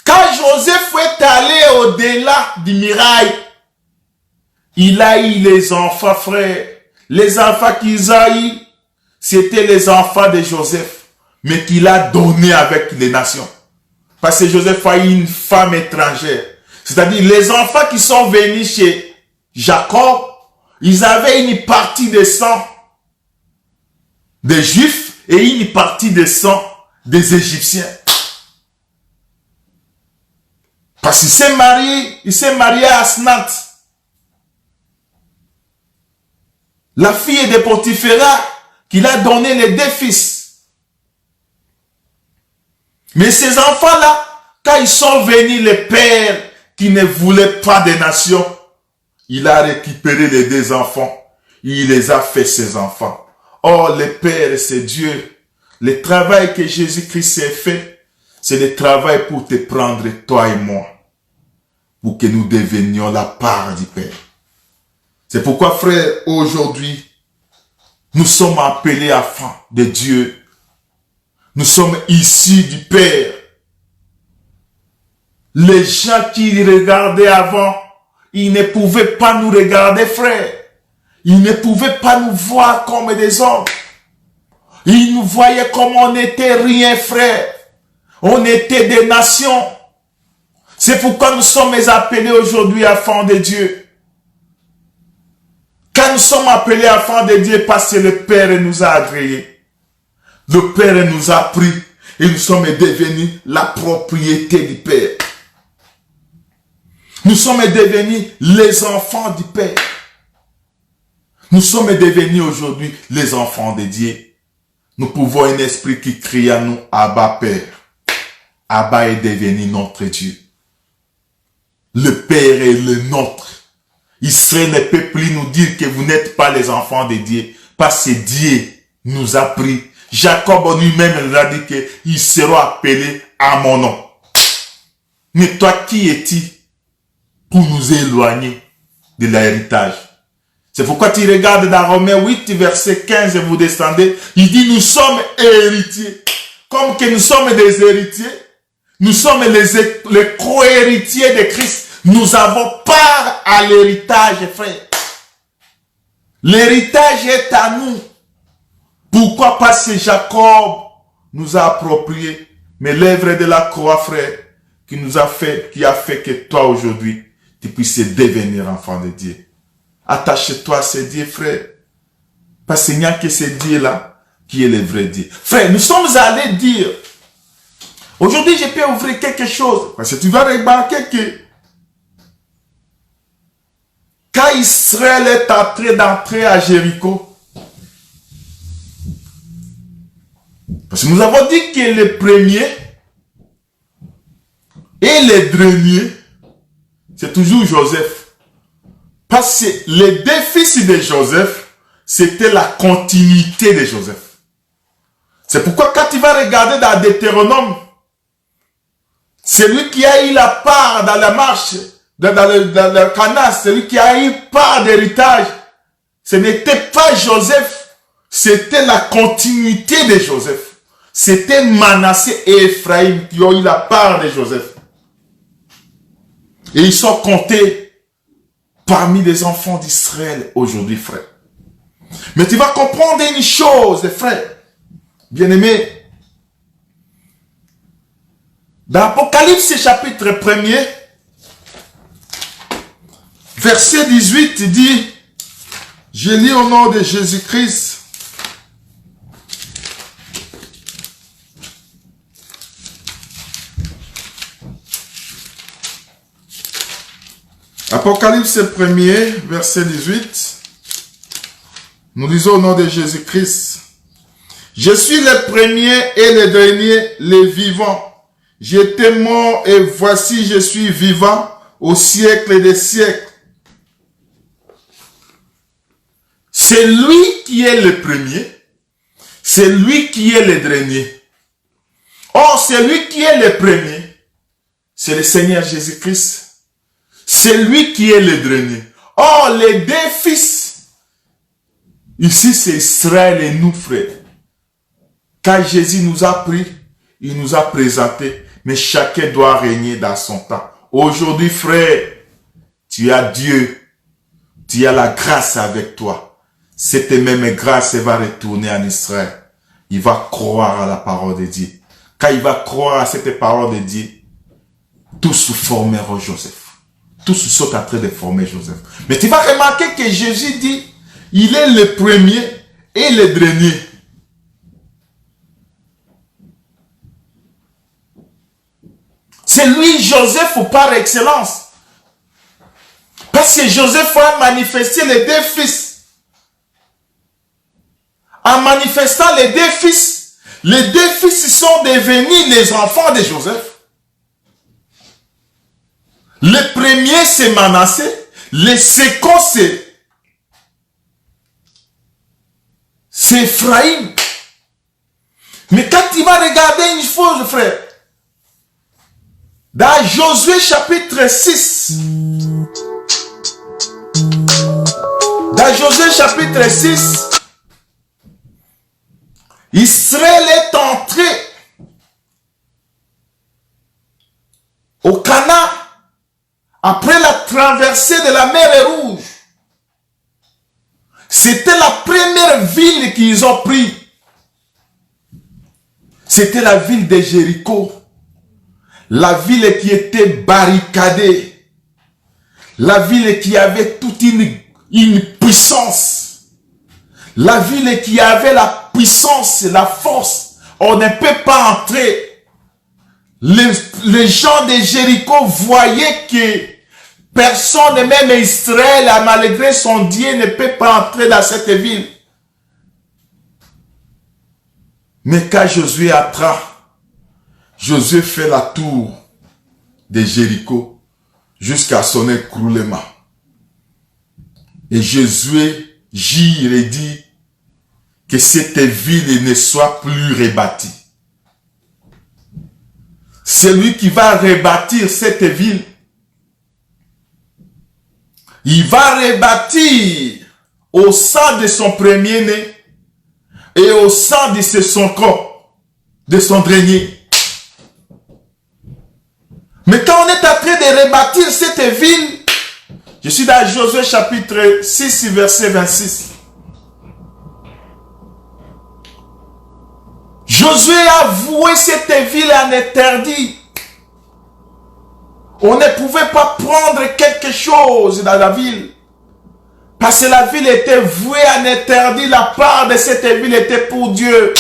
Quand Joseph est allé au-delà du mirail, il a eu les enfants, frère. Les enfants qu'il a eu, c'était les enfants de Joseph, mais qu'il a donné avec les nations. Parce que Joseph a eu une femme étrangère. C'est-à-dire, les enfants qui sont venus chez Jacob, Ils avaient une partie de sang des Juifs et une partie de sang des Égyptiens. Parce qu'il s'est marié à Asnat, la fille de Potiphéra, qu'il a donné les 2 fils. Mais ces enfants-là, quand ils sont venus, les pères qui ne voulaient pas de nation, il a récupéré les 2 enfants. Il les a fait ses enfants. Oh, le Père, c'est Dieu. Le travail que Jésus-Christ a fait, c'est le travail pour te prendre, toi et moi, pour que nous devenions la part du Père. C'est pourquoi, frère, aujourd'hui, nous sommes appelés enfants de Dieu. Nous sommes issus du Père. Les gens qui regardaient avant, ils ne pouvaient pas nous regarder, frère. Ils ne pouvaient pas nous voir comme des hommes. Ils nous voyaient comme on n'était rien, frère. On était des nations. C'est pourquoi nous sommes appelés aujourd'hui enfants de Dieu. Quand nous sommes appelés enfants de Dieu, parce que le Père nous a agréés. Le Père nous a pris et nous sommes devenus la propriété du Père. Nous sommes devenus les enfants du Père. Nous sommes devenus aujourd'hui les enfants de Dieu. Nous pouvons un esprit qui crie à nous, Abba Père. Abba est devenu notre Dieu. Le Père est le nôtre. Israël ne peut plus nous dire que vous n'êtes pas les enfants de Dieu. Parce que Dieu nous a pris. Jacob lui-même nous a dit qu'ils seront appelés à mon nom. Mais toi, qui es-tu pour nous éloigner de l'héritage? C'est pourquoi tu regardes dans Romains 8, verset 15, vous descendez, il dit nous sommes héritiers. Comme que nous sommes des héritiers, nous sommes les co-héritiers de Christ. Nous avons part à l'héritage, frère. L'héritage est à nous. Pourquoi? Parce que Jacob nous a approprié. Mais l'œuvre de la croix, frère, qui a fait que toi aujourd'hui, tu puisses devenir enfant de Dieu. Attache-toi à ce Dieu, frère. Parce qu'il n'y a que ce Dieu-là qui est le vrai Dieu. Frère, nous sommes allés dire, aujourd'hui je peux ouvrir quelque chose. Parce que tu vas remarquer que quand Israël est entré d'entrer à Jéricho, parce que nous avons dit que le premier et le dernier, c'est toujours Joseph. Parce que les 2 fils de Joseph, c'était la continuité de Joseph. C'est pourquoi quand tu vas regarder dans Deutéronome, celui qui a eu la part dans la marche, dans le Canaan, celui qui a eu part d'héritage, ce n'était pas Joseph, c'était la continuité de Joseph. C'était Manassé et Ephraïm qui ont eu la part de Joseph. Et ils sont comptés parmi les enfants d'Israël aujourd'hui, frère. Mais tu vas comprendre une chose, frère. Bien-aimé. Dans Apocalypse chapitre 1er, verset 18, il dit, je lis au nom de Jésus-Christ. Apocalypse 1er, verset 18. Nous lisons au nom de Jésus-Christ. Je suis le premier et le dernier, le vivant. J'étais mort et voici je suis vivant au siècle des siècles. C'est lui qui est le premier. C'est lui qui est le dernier. Or, c'est lui qui est le premier. C'est le Seigneur Jésus-Christ. C'est lui qui est le dernier. Or, les 2 fils, ici c'est Israël et nous, frères. Quand Jésus nous a pris, il nous a présenté, mais chacun doit régner dans son temps. Aujourd'hui, frère, tu as Dieu, tu as la grâce avec toi. Cette même grâce va retourner en Israël. Il va croire à la parole de Dieu. Quand il va croire à cette parole de Dieu, tous se formeront Joseph. tous sont en train de former Joseph. Mais tu vas remarquer que Jésus dit, il est le premier et le dernier. C'est lui, Joseph, par excellence. Parce que Joseph a manifesté les deux fils. En manifestant les deux fils sont devenus les enfants de Joseph. Le premier, c'est Manassé. Le second, c'est Ephraïm. Mais quand tu vas regarder une chose, frère, dans Josué chapitre 6, dans Josué chapitre 6, Israël est entré au Canaan après la traversée de la mer Rouge. C'était la première ville qu'ils ont prise. C'était la ville de Jéricho. La ville qui était barricadée. La ville qui avait toute une puissance. La ville qui avait la puissance, la force. On ne peut pas entrer. Les gens de Jéricho voyaient que personne, même Israël, malgré son Dieu, ne peut pas entrer dans cette ville. Mais quand Josué entra, Josué fait la tour de Jéricho jusqu'à son écroulement. Et Josué jure et dit que cette ville ne soit plus rebâtie. Celui qui va rebâtir cette ville, il va rebâtir au sang de son premier-né et au sang de son corps, de son grenier. Mais quand on est en train de rebâtir cette ville, je suis dans Josué chapitre 6, verset 26. Josué a voué cette ville en interdit. On ne pouvait pas prendre quelque chose dans la ville. Parce que la ville était vouée en interdit. La part de cette ville était pour Dieu.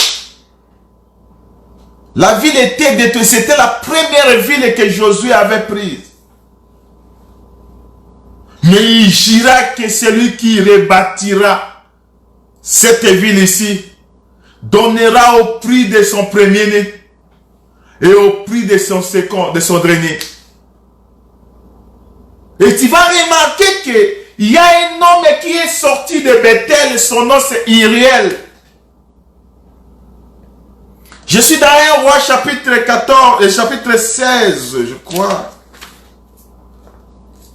La ville était détruite. C'était la première ville que Josué avait prise. Mais il jura que celui qui rebâtira cette ville ici donnera au prix de son premier-né et au prix de son second, de son dernier. Et tu vas remarquer qu'il y a un homme qui est sorti de Bethel, son nom c'est Iriel. Je suis dans 1 Roi chapitre 14 et chapitre 16, je crois.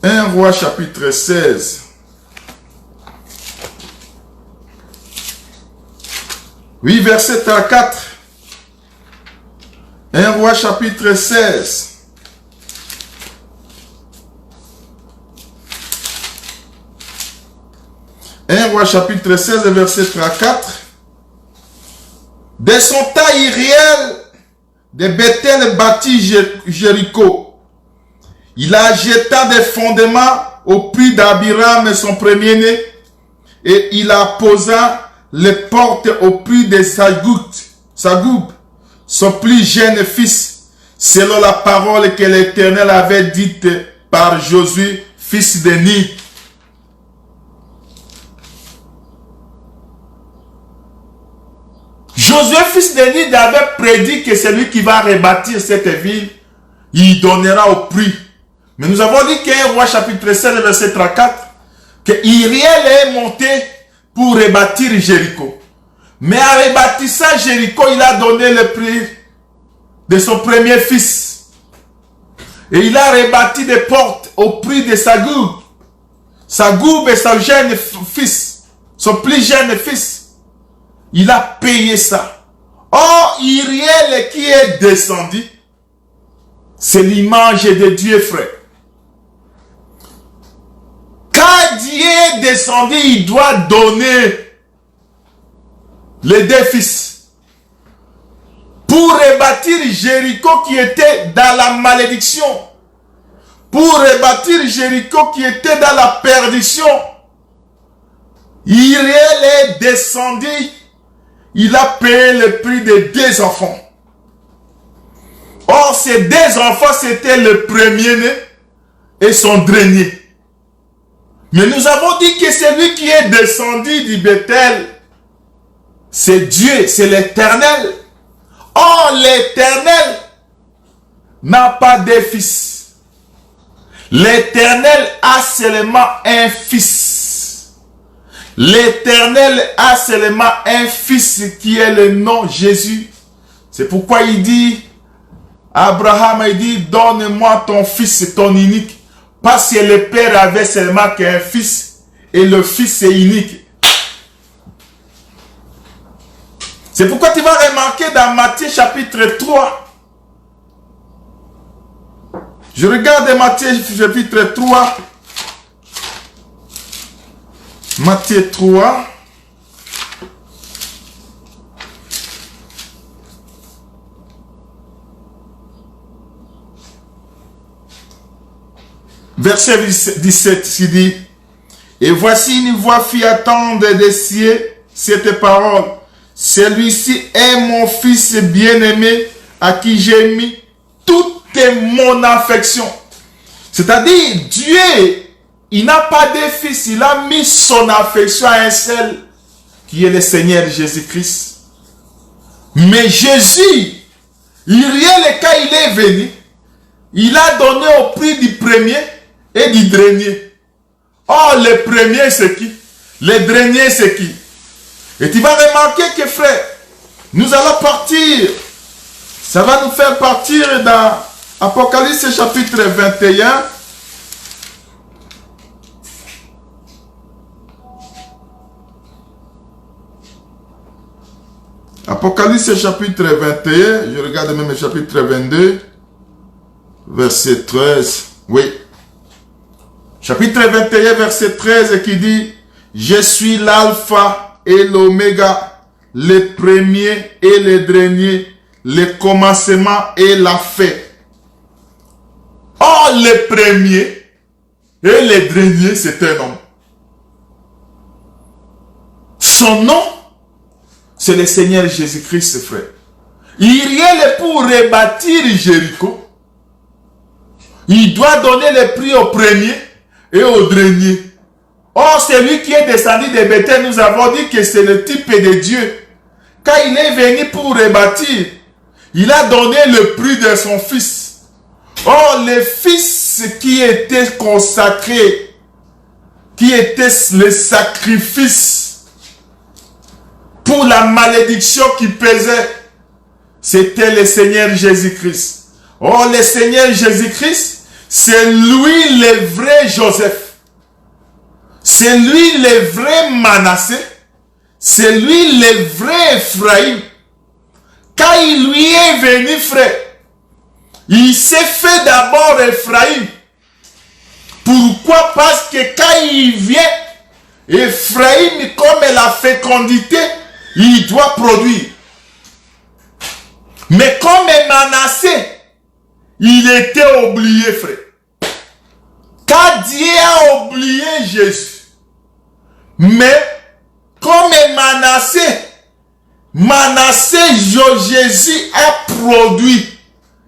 1 Roi chapitre 16. Oui, verset 34. 1 Roi chapitre 16. Un Roi chapitre 16, verset 34. De son temps, Iriel de Bethel bâtit Jéricho. Il a jeté des fondements au prix d'Abiram, son premier-né, et il a posé les portes au prix de Sagoub, son plus jeune fils, selon la parole que l'Éternel avait dite par Josué, fils de Nun. Josué, fils de Nun, avait prédit que celui qui va rebâtir cette ville, il donnera au prix. Mais nous avons dit qu'un Roi chapitre 16, verset 34, que Iriel est monté pour rebâtir Jéricho. Mais en rebâtissant Jéricho, il a donné le prix de son premier fils. Et il a rebâti des portes au prix de Sagoub. Sagoub est son jeune fils, son plus jeune fils. Il a payé ça. Or, Iriel qui est descendu, c'est l'image de Dieu, frère. Quand Dieu est descendu, il doit donner les deux fils pour rebâtir Jéricho qui était dans la malédiction. pour rebâtir Jéricho qui était dans la perdition. Uriel est descendu. Il a payé le prix de 2 enfants. Or, ces 2 enfants, c'était le premier-né et son dernier. Mais nous avons dit que celui qui est descendu du Bethel, c'est Dieu, c'est l'Éternel. Or, l'Éternel n'a pas de fils. L'Éternel a seulement un fils. L'Éternel a seulement un fils qui est le nom Jésus. C'est pourquoi il dit, Abraham, il dit, donne-moi ton fils, ton unique. Parce que le père avait seulement qu'un fils et le fils est unique. C'est pourquoi tu vas remarquer dans Matthieu chapitre 3. Je regarde Matthieu chapitre 3. Matthieu 3. Verset 17 qui dit, et voici une voix fit attendre des cieux cette parole. Celui-ci est mon fils bien-aimé à qui j'ai mis toute mon affection. C'est-à-dire, Dieu, il n'a pas de fils, il a mis son affection à un seul, qui est le Seigneur Jésus-Christ. Mais Jésus, quand il est venu, il a donné au prix du premier et du dernier. Or, le premier, c'est qui? Le dernier, c'est qui? Et tu vas remarquer que, frère, nous allons partir. Ça va nous faire partir dans Apocalypse chapitre 21. Apocalypse chapitre 21. Je regarde même le chapitre 22. Verset 13. Oui. Chapitre 21, verset 13 qui dit, je suis l'alpha et l'oméga, le premier et le dernier, le commencement et la fin. Or, le premier et le dernier, c'est un homme. Son nom, c'est le Seigneur Jésus-Christ, frère. Il est pour rebâtir Jéricho. Il doit donner le prix au premier et au dernier. Or, celui qui est descendu de Bethel, nous avons dit que c'est le type de Dieu. Quand il est venu pour rebâtir, il a donné le prix de son fils. Or, le fils qui était consacré, qui était le sacrifice pour la malédiction qui pesait, c'était le Seigneur Jésus-Christ. Or, le Seigneur Jésus-Christ, c'est lui le vrai Joseph. C'est lui le vrai Manassé. C'est lui le vrai Ephraïm. Quand il lui est venu, frère, il s'est fait d'abord Ephraïm. Pourquoi? Parce que quand il vient, Ephraïm, comme la fécondité, il doit produire. Mais comme Manassé, il était oublié, frère. Quand Dieu a oublié Jésus, mais comme Manassé, Jésus a produit,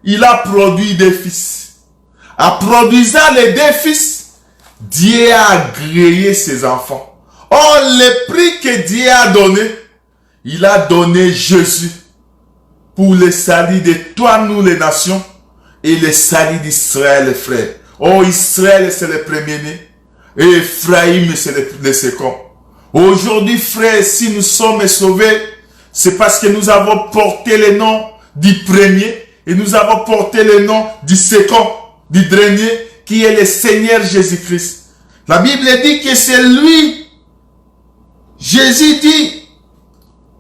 il a produit des fils. En produisant les 2 fils, Dieu a agréé ses enfants. Or, le prix que Dieu a donné, il a donné Jésus pour le salut de toi, nous les nations, et le salut d'Israël, frère. Oh, Israël, c'est le premier-né. Et Ephraïm, c'est le second. Aujourd'hui, frère, si nous sommes sauvés, c'est parce que nous avons porté le nom du premier et nous avons porté le nom du second, du dernier, qui est le Seigneur Jésus-Christ. La Bible dit que c'est lui. Jésus dit,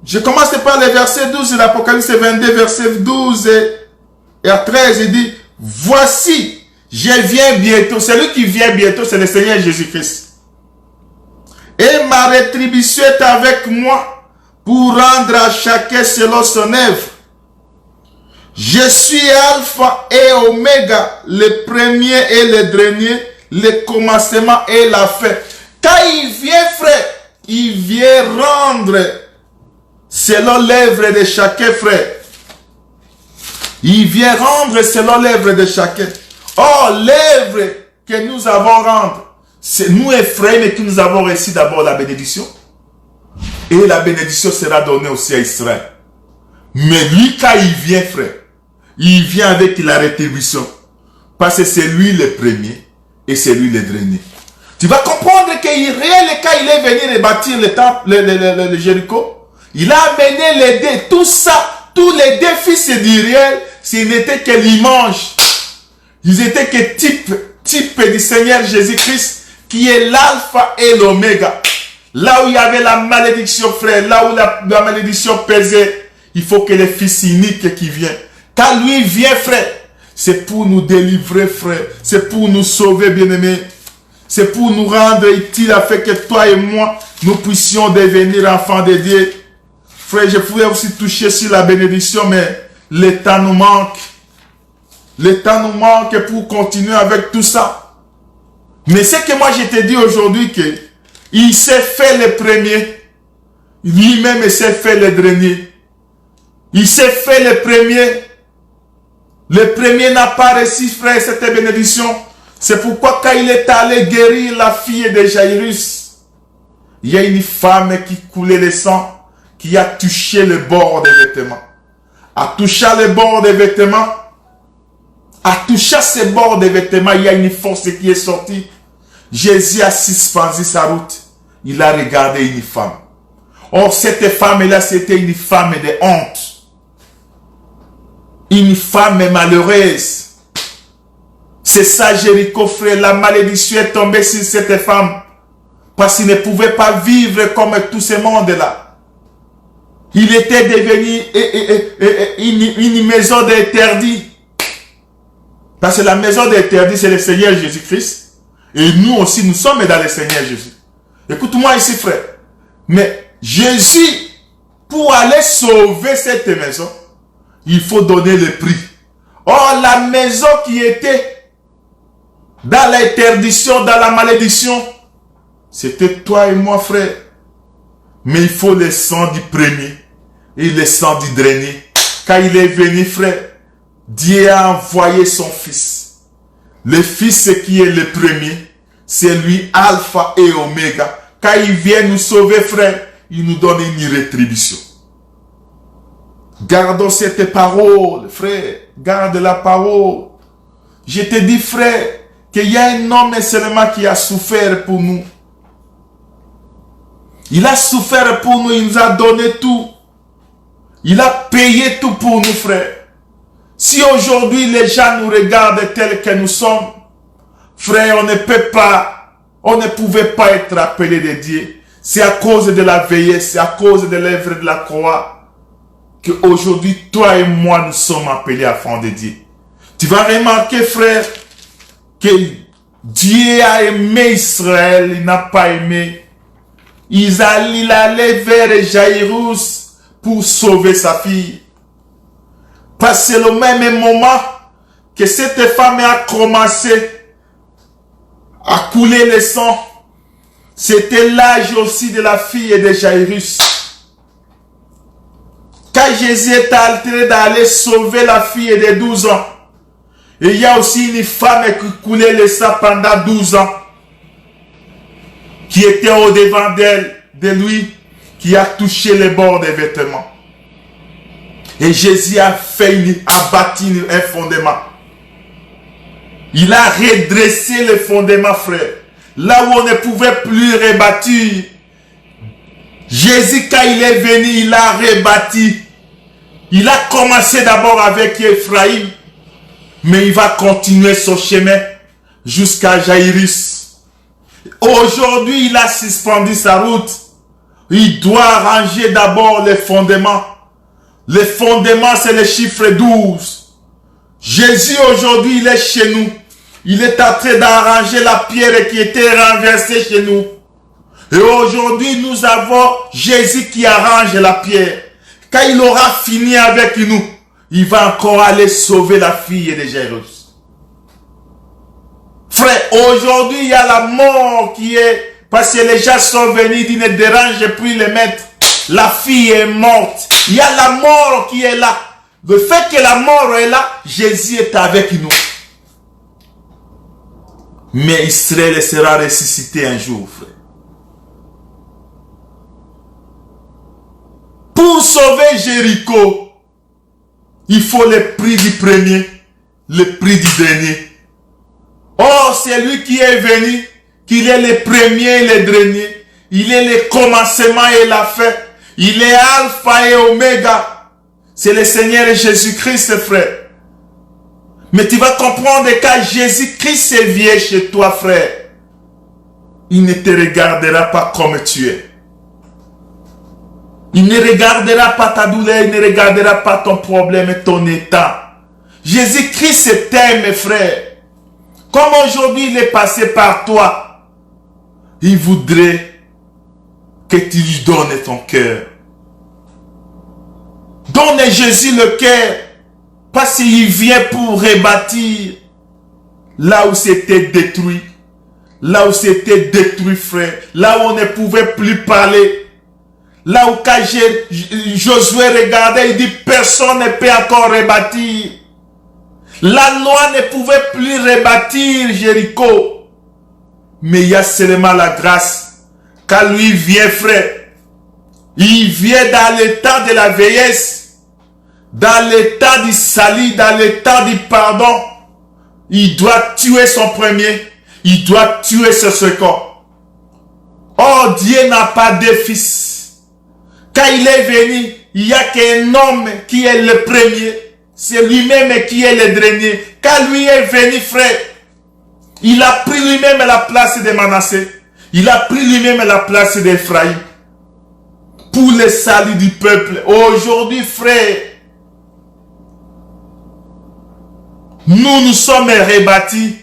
je commence par le verset 12 de l'Apocalypse 22, verset 12 et à 13, il dit, voici, je viens bientôt. Celui qui vient bientôt, c'est le Seigneur Jésus-Christ. Et ma rétribution est avec moi pour rendre à chacun selon son œuvre. Je suis Alpha et Oméga, le premier et le dernier, le commencement et la fin. Quand il vient, frère, il vient rendre selon l'œuvre de chacun, frère. Il vient rendre selon l'œuvre de chacun. Or, l'œuvre que nous avons rendre, c'est nous, Ephraim, que nous avons reçu d'abord la bénédiction. Et la bénédiction sera donnée aussi à Israël. Mais lui, quand il vient, frère, il vient avec la rétribution. Parce que c'est lui le premier et c'est lui le dernier. Tu vas comprendre qu'il réel, quand il est venu rebâtir le temple, le Jéricho, il a amené les deux, tout ça, tous les deux fils d'Israël, ce n'était que l'image. Ils étaient que type du Seigneur Jésus-Christ, qui est l'alpha et l'oméga. Là où il y avait la malédiction, frère, là où la malédiction pesait, il faut que les fils uniques qui viennent. Quand lui vient, frère, c'est pour nous délivrer, frère. C'est pour nous sauver, bien-aimés. C'est pour nous rendre utile afin que toi et moi, nous puissions devenir enfants de Dieu. Frère, je pouvais aussi toucher sur la bénédiction, mais le temps nous manque. Le temps nous manque pour continuer avec tout ça. Mais c'est que moi, je te dis aujourd'hui que il s'est fait le premier. Lui-même, il s'est fait le dernier. Il s'est fait le premier. Le premier n'a pas reçu, frère, cette bénédiction. C'est pourquoi quand il est allé guérir la fille de Jairus, il y a une femme qui coulait le sang, qui a touché le bord des vêtements. A touché le bord des vêtements. A touché ce bord des vêtements, il y a une force qui est sortie. Jésus a suspendu sa route. Il a regardé une femme. Or, cette femme-là, c'était une femme de honte. Une femme malheureuse. C'est ça, Jéricho, frère. La malédiction est tombée sur cette femme. Parce qu'il ne pouvait pas vivre comme tout ce monde-là. Il était devenu une maison d'interdit. Parce que la maison d'interdit, c'est le Seigneur Jésus-Christ. Et nous aussi, nous sommes dans le Seigneur Jésus. Écoute-moi ici, frère. Mais Jésus, pour aller sauver cette maison, il faut donner le prix. Or, la maison qui était dans l'interdiction, dans la malédiction, c'était toi et moi, frère. Mais il faut le sang du premier et le sang du dernier. Quand il est venu, frère, Dieu a envoyé son fils. Le fils qui est le premier, c'est lui, Alpha et Oméga. Quand il vient nous sauver, frère, il nous donne une rétribution. Gardons cette parole, frère. Garde la parole. Je te dis, frère, qu'il y a un homme seulement qui a souffert pour nous. Il a souffert pour nous, il nous a donné tout. Il a payé tout pour nous, frère. Si aujourd'hui les gens nous regardent tels que nous sommes, frère, on ne pouvait pas être appelé de Dieu. C'est à cause de la veillée, c'est à cause de l'œuvre de la croix qu'aujourd'hui, toi et moi, nous sommes appelés enfants de Dieu. Tu vas remarquer, frère, que Dieu a aimé Israël, il n'a pas aimé. Il allait vers Jairus pour sauver sa fille. Parce que c'est le même moment que cette femme a commencé à couler le sang. C'était l'âge aussi de la fille de Jairus. Quand Jésus est en train d'aller sauver la fille de 12 ans, il y a aussi une femme qui coulait le sang pendant 12 ans, qui était au-devant d'elle, de lui, qui a touché le bord des vêtements. Et Jésus a bâti un fondement. Il a redressé le fondement, frère. Là où on ne pouvait plus rebâtir. Jésus, quand il est venu, il a rebâti. Il a commencé d'abord avec Ephraim. Mais il va continuer son chemin jusqu'à Jairus. Aujourd'hui, il a suspendu sa route. Il doit ranger d'abord les fondements. Le fondement, c'est le chiffre 12. Jésus, aujourd'hui, il est chez nous. Il est en train d'arranger la pierre qui était renversée chez nous. Et aujourd'hui, nous avons Jésus qui arrange la pierre. Quand il aura fini avec nous, il va encore aller sauver la fille de Jairus. Frère, aujourd'hui, il y a la mort qui est... Parce que les gens sont venus, ils ne dérangent plus les maîtres. La fille est morte. Il y a la mort qui est là. Le fait que la mort est là, Jésus est avec nous. Mais Israël sera ressuscité un jour, frère. Pour sauver Jéricho, il faut le prix du premier, le prix du dernier. Oh, c'est lui qui est venu, qu'il est le premier et le dernier. Il est le commencement et la fin. Il est Alpha et Oméga. C'est le Seigneur Jésus-Christ, frère. Mais tu vas comprendre que quand Jésus-Christ vient chez toi, frère, il ne te regardera pas comme tu es. Il ne regardera pas ta douleur, il ne regardera pas ton problème et ton état. Jésus-Christ t'aime, frère. Comme aujourd'hui il est passé par toi, il voudrait que tu lui donnes ton cœur. Donne à Jésus le cœur, parce qu'il vient pour rebâtir là où c'était détruit. Là où c'était détruit, frère. Là où on ne pouvait plus parler. Là où quand Josué regardait, il dit personne ne peut encore rebâtir. La loi ne pouvait plus rebâtir Jéricho. Mais il y a seulement la grâce. Quand lui vient, frère, il vient dans l'état de la vieillesse, dans l'état du salut, dans l'état du pardon. Il doit tuer son premier, il doit tuer ce second. Oh, Dieu n'a pas de fils. Quand il est venu, il n'y a qu'un homme qui est le premier. C'est lui-même qui est le dernier. Quand lui est venu, frère, il a pris lui-même la place de Manassé. Il a pris lui-même la place d'Ephraïm. Pour le salut du peuple. Aujourd'hui, frère, nous sommes rebâtis.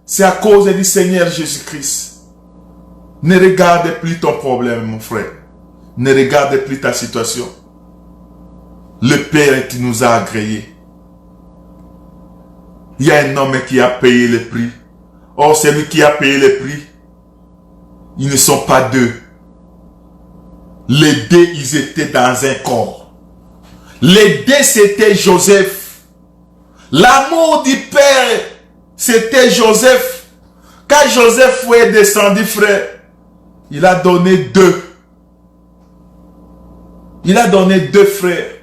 C'est à cause du Seigneur Jésus-Christ. Ne regarde plus ton problème, mon frère. Ne regarde plus ta situation. Le Père qui nous a agréés. Il y a un homme qui a payé le prix. Or, celui qui a payé le prix, ils ne sont pas deux. Les deux, ils étaient dans un corps. Les deux, c'était Joseph. L'amour du Père, c'était Joseph. Quand Joseph est descendu, frère, il a donné deux. Il a donné deux frères.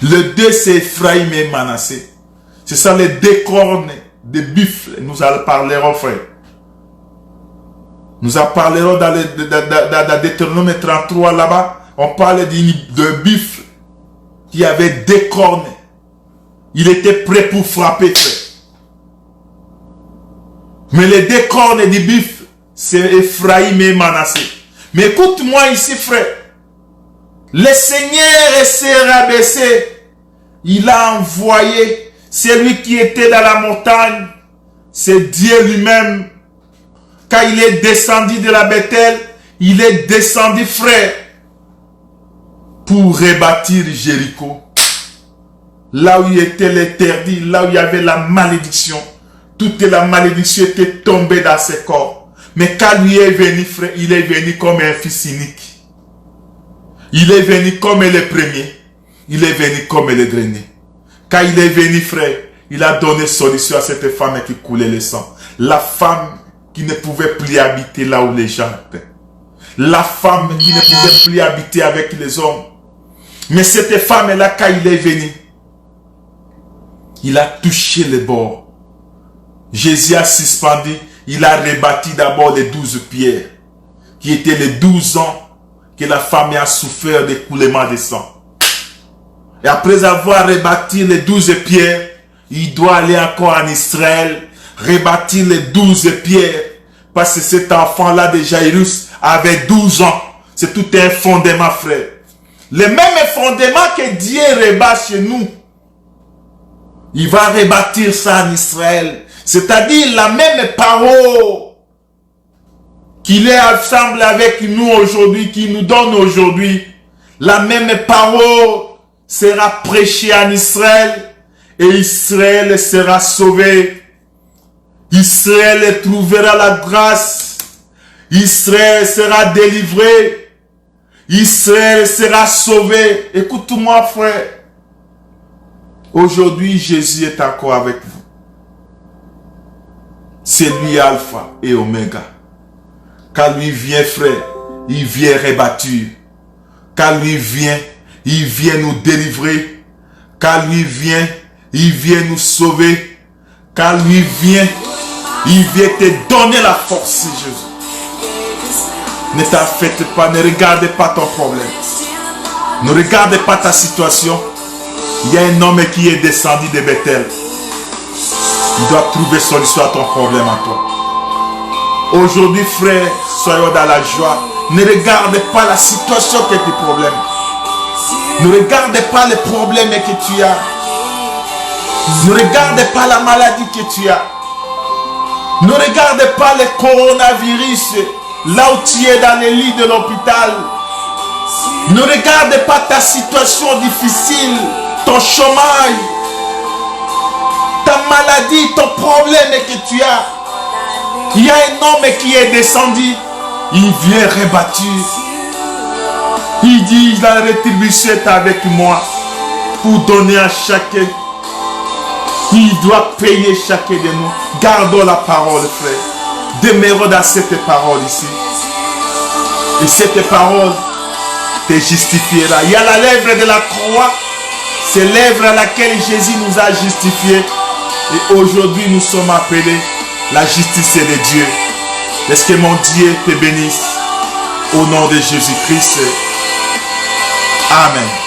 Le deux, c'est Ephraïm et Manassé. Ce sont les deux cornes de buffle. Nous en parlerons, frère. Nous en parlerons dans Deutéronome 33, là-bas. On parle de buffle qui avait deux cornes. Il était prêt pour frapper, frère. Mais les deux cornes du buffle, c'est Ephraïm et Manassé. Mais écoute-moi ici, frère. Le Seigneur s'est rabaissé. Il a envoyé celui qui était dans la montagne. C'est Dieu lui-même. Quand il est descendu de la Bethel, il est descendu, frère, pour rebâtir Jéricho. Là où il était l'interdit, là où il y avait la malédiction. Toute la malédiction était tombée dans ses corps. Mais quand lui est venu, frère, il est venu comme un fils unique. Il est venu comme le premier. Il est venu comme le dernier. Quand il est venu, frère, il a donné solution à cette femme qui coulait le sang. La femme qui ne pouvait plus habiter là où les gens étaient. La femme qui ne pouvait plus habiter avec les hommes. Mais cette femme-là, quand il est venu, il a touché les bords. Jésus a suspendu. Il a rebâti d'abord les 12 pierres, qui étaient les 12 ans que la femme a souffert d'écoulement de sang. Et après avoir rebâti les 12 pierres, il doit aller encore en Israël, rebâtir les 12 pierres, parce que cet enfant-là de Jairus avait 12 ans. C'est tout un fondement, frère. Le même fondement que Dieu rebâtit chez nous, il va rebâtir ça en Israël. C'est-à-dire la même parole qu'il est ensemble avec nous aujourd'hui, qui nous donne aujourd'hui, la même parole, sera prêché en Israël et Israël sera sauvé. Israël trouvera la grâce. Israël sera délivré. Israël sera sauvé. Écoute-moi, frère. Aujourd'hui, Jésus est encore avec vous. C'est lui Alpha et Oméga. Quand lui vient, frère, il vient rebâtir. Quand lui vient, il vient nous délivrer. Quand lui vient, il vient nous sauver. Quand lui vient, il vient te donner la force, Jésus. Ne t'en faites pas, ne regardez pas ton problème. Ne regardez pas ta situation. Il y a un homme qui est descendu de Bethel. Il doit trouver solution à ton problème à toi. Aujourd'hui, frère, soyons dans la joie. Ne regardez pas la situation qui est tes problèmes. Ne regardez pas les problèmes que tu as. Ne regardez pas la maladie que tu as. Ne regardez pas le coronavirus là où tu es dans les lits de l'hôpital. Ne regardez pas ta situation difficile, ton chômage, ta maladie, ton problème que tu as. Il y a un homme qui est descendu. Il vient rebâtir. Il dit, la rétribution est avec moi pour donner à chacun. Il doit payer chacun de nous. Gardons la parole, frère. Demeurons dans cette parole ici. Et cette parole te justifiera. Il y a la lèvre de la croix. C'est l'œuvre à laquelle Jésus nous a justifiés. Et aujourd'hui, nous sommes appelés la justice de Dieu. Est-ce que mon Dieu te bénisse au nom de Jésus-Christ. Amen.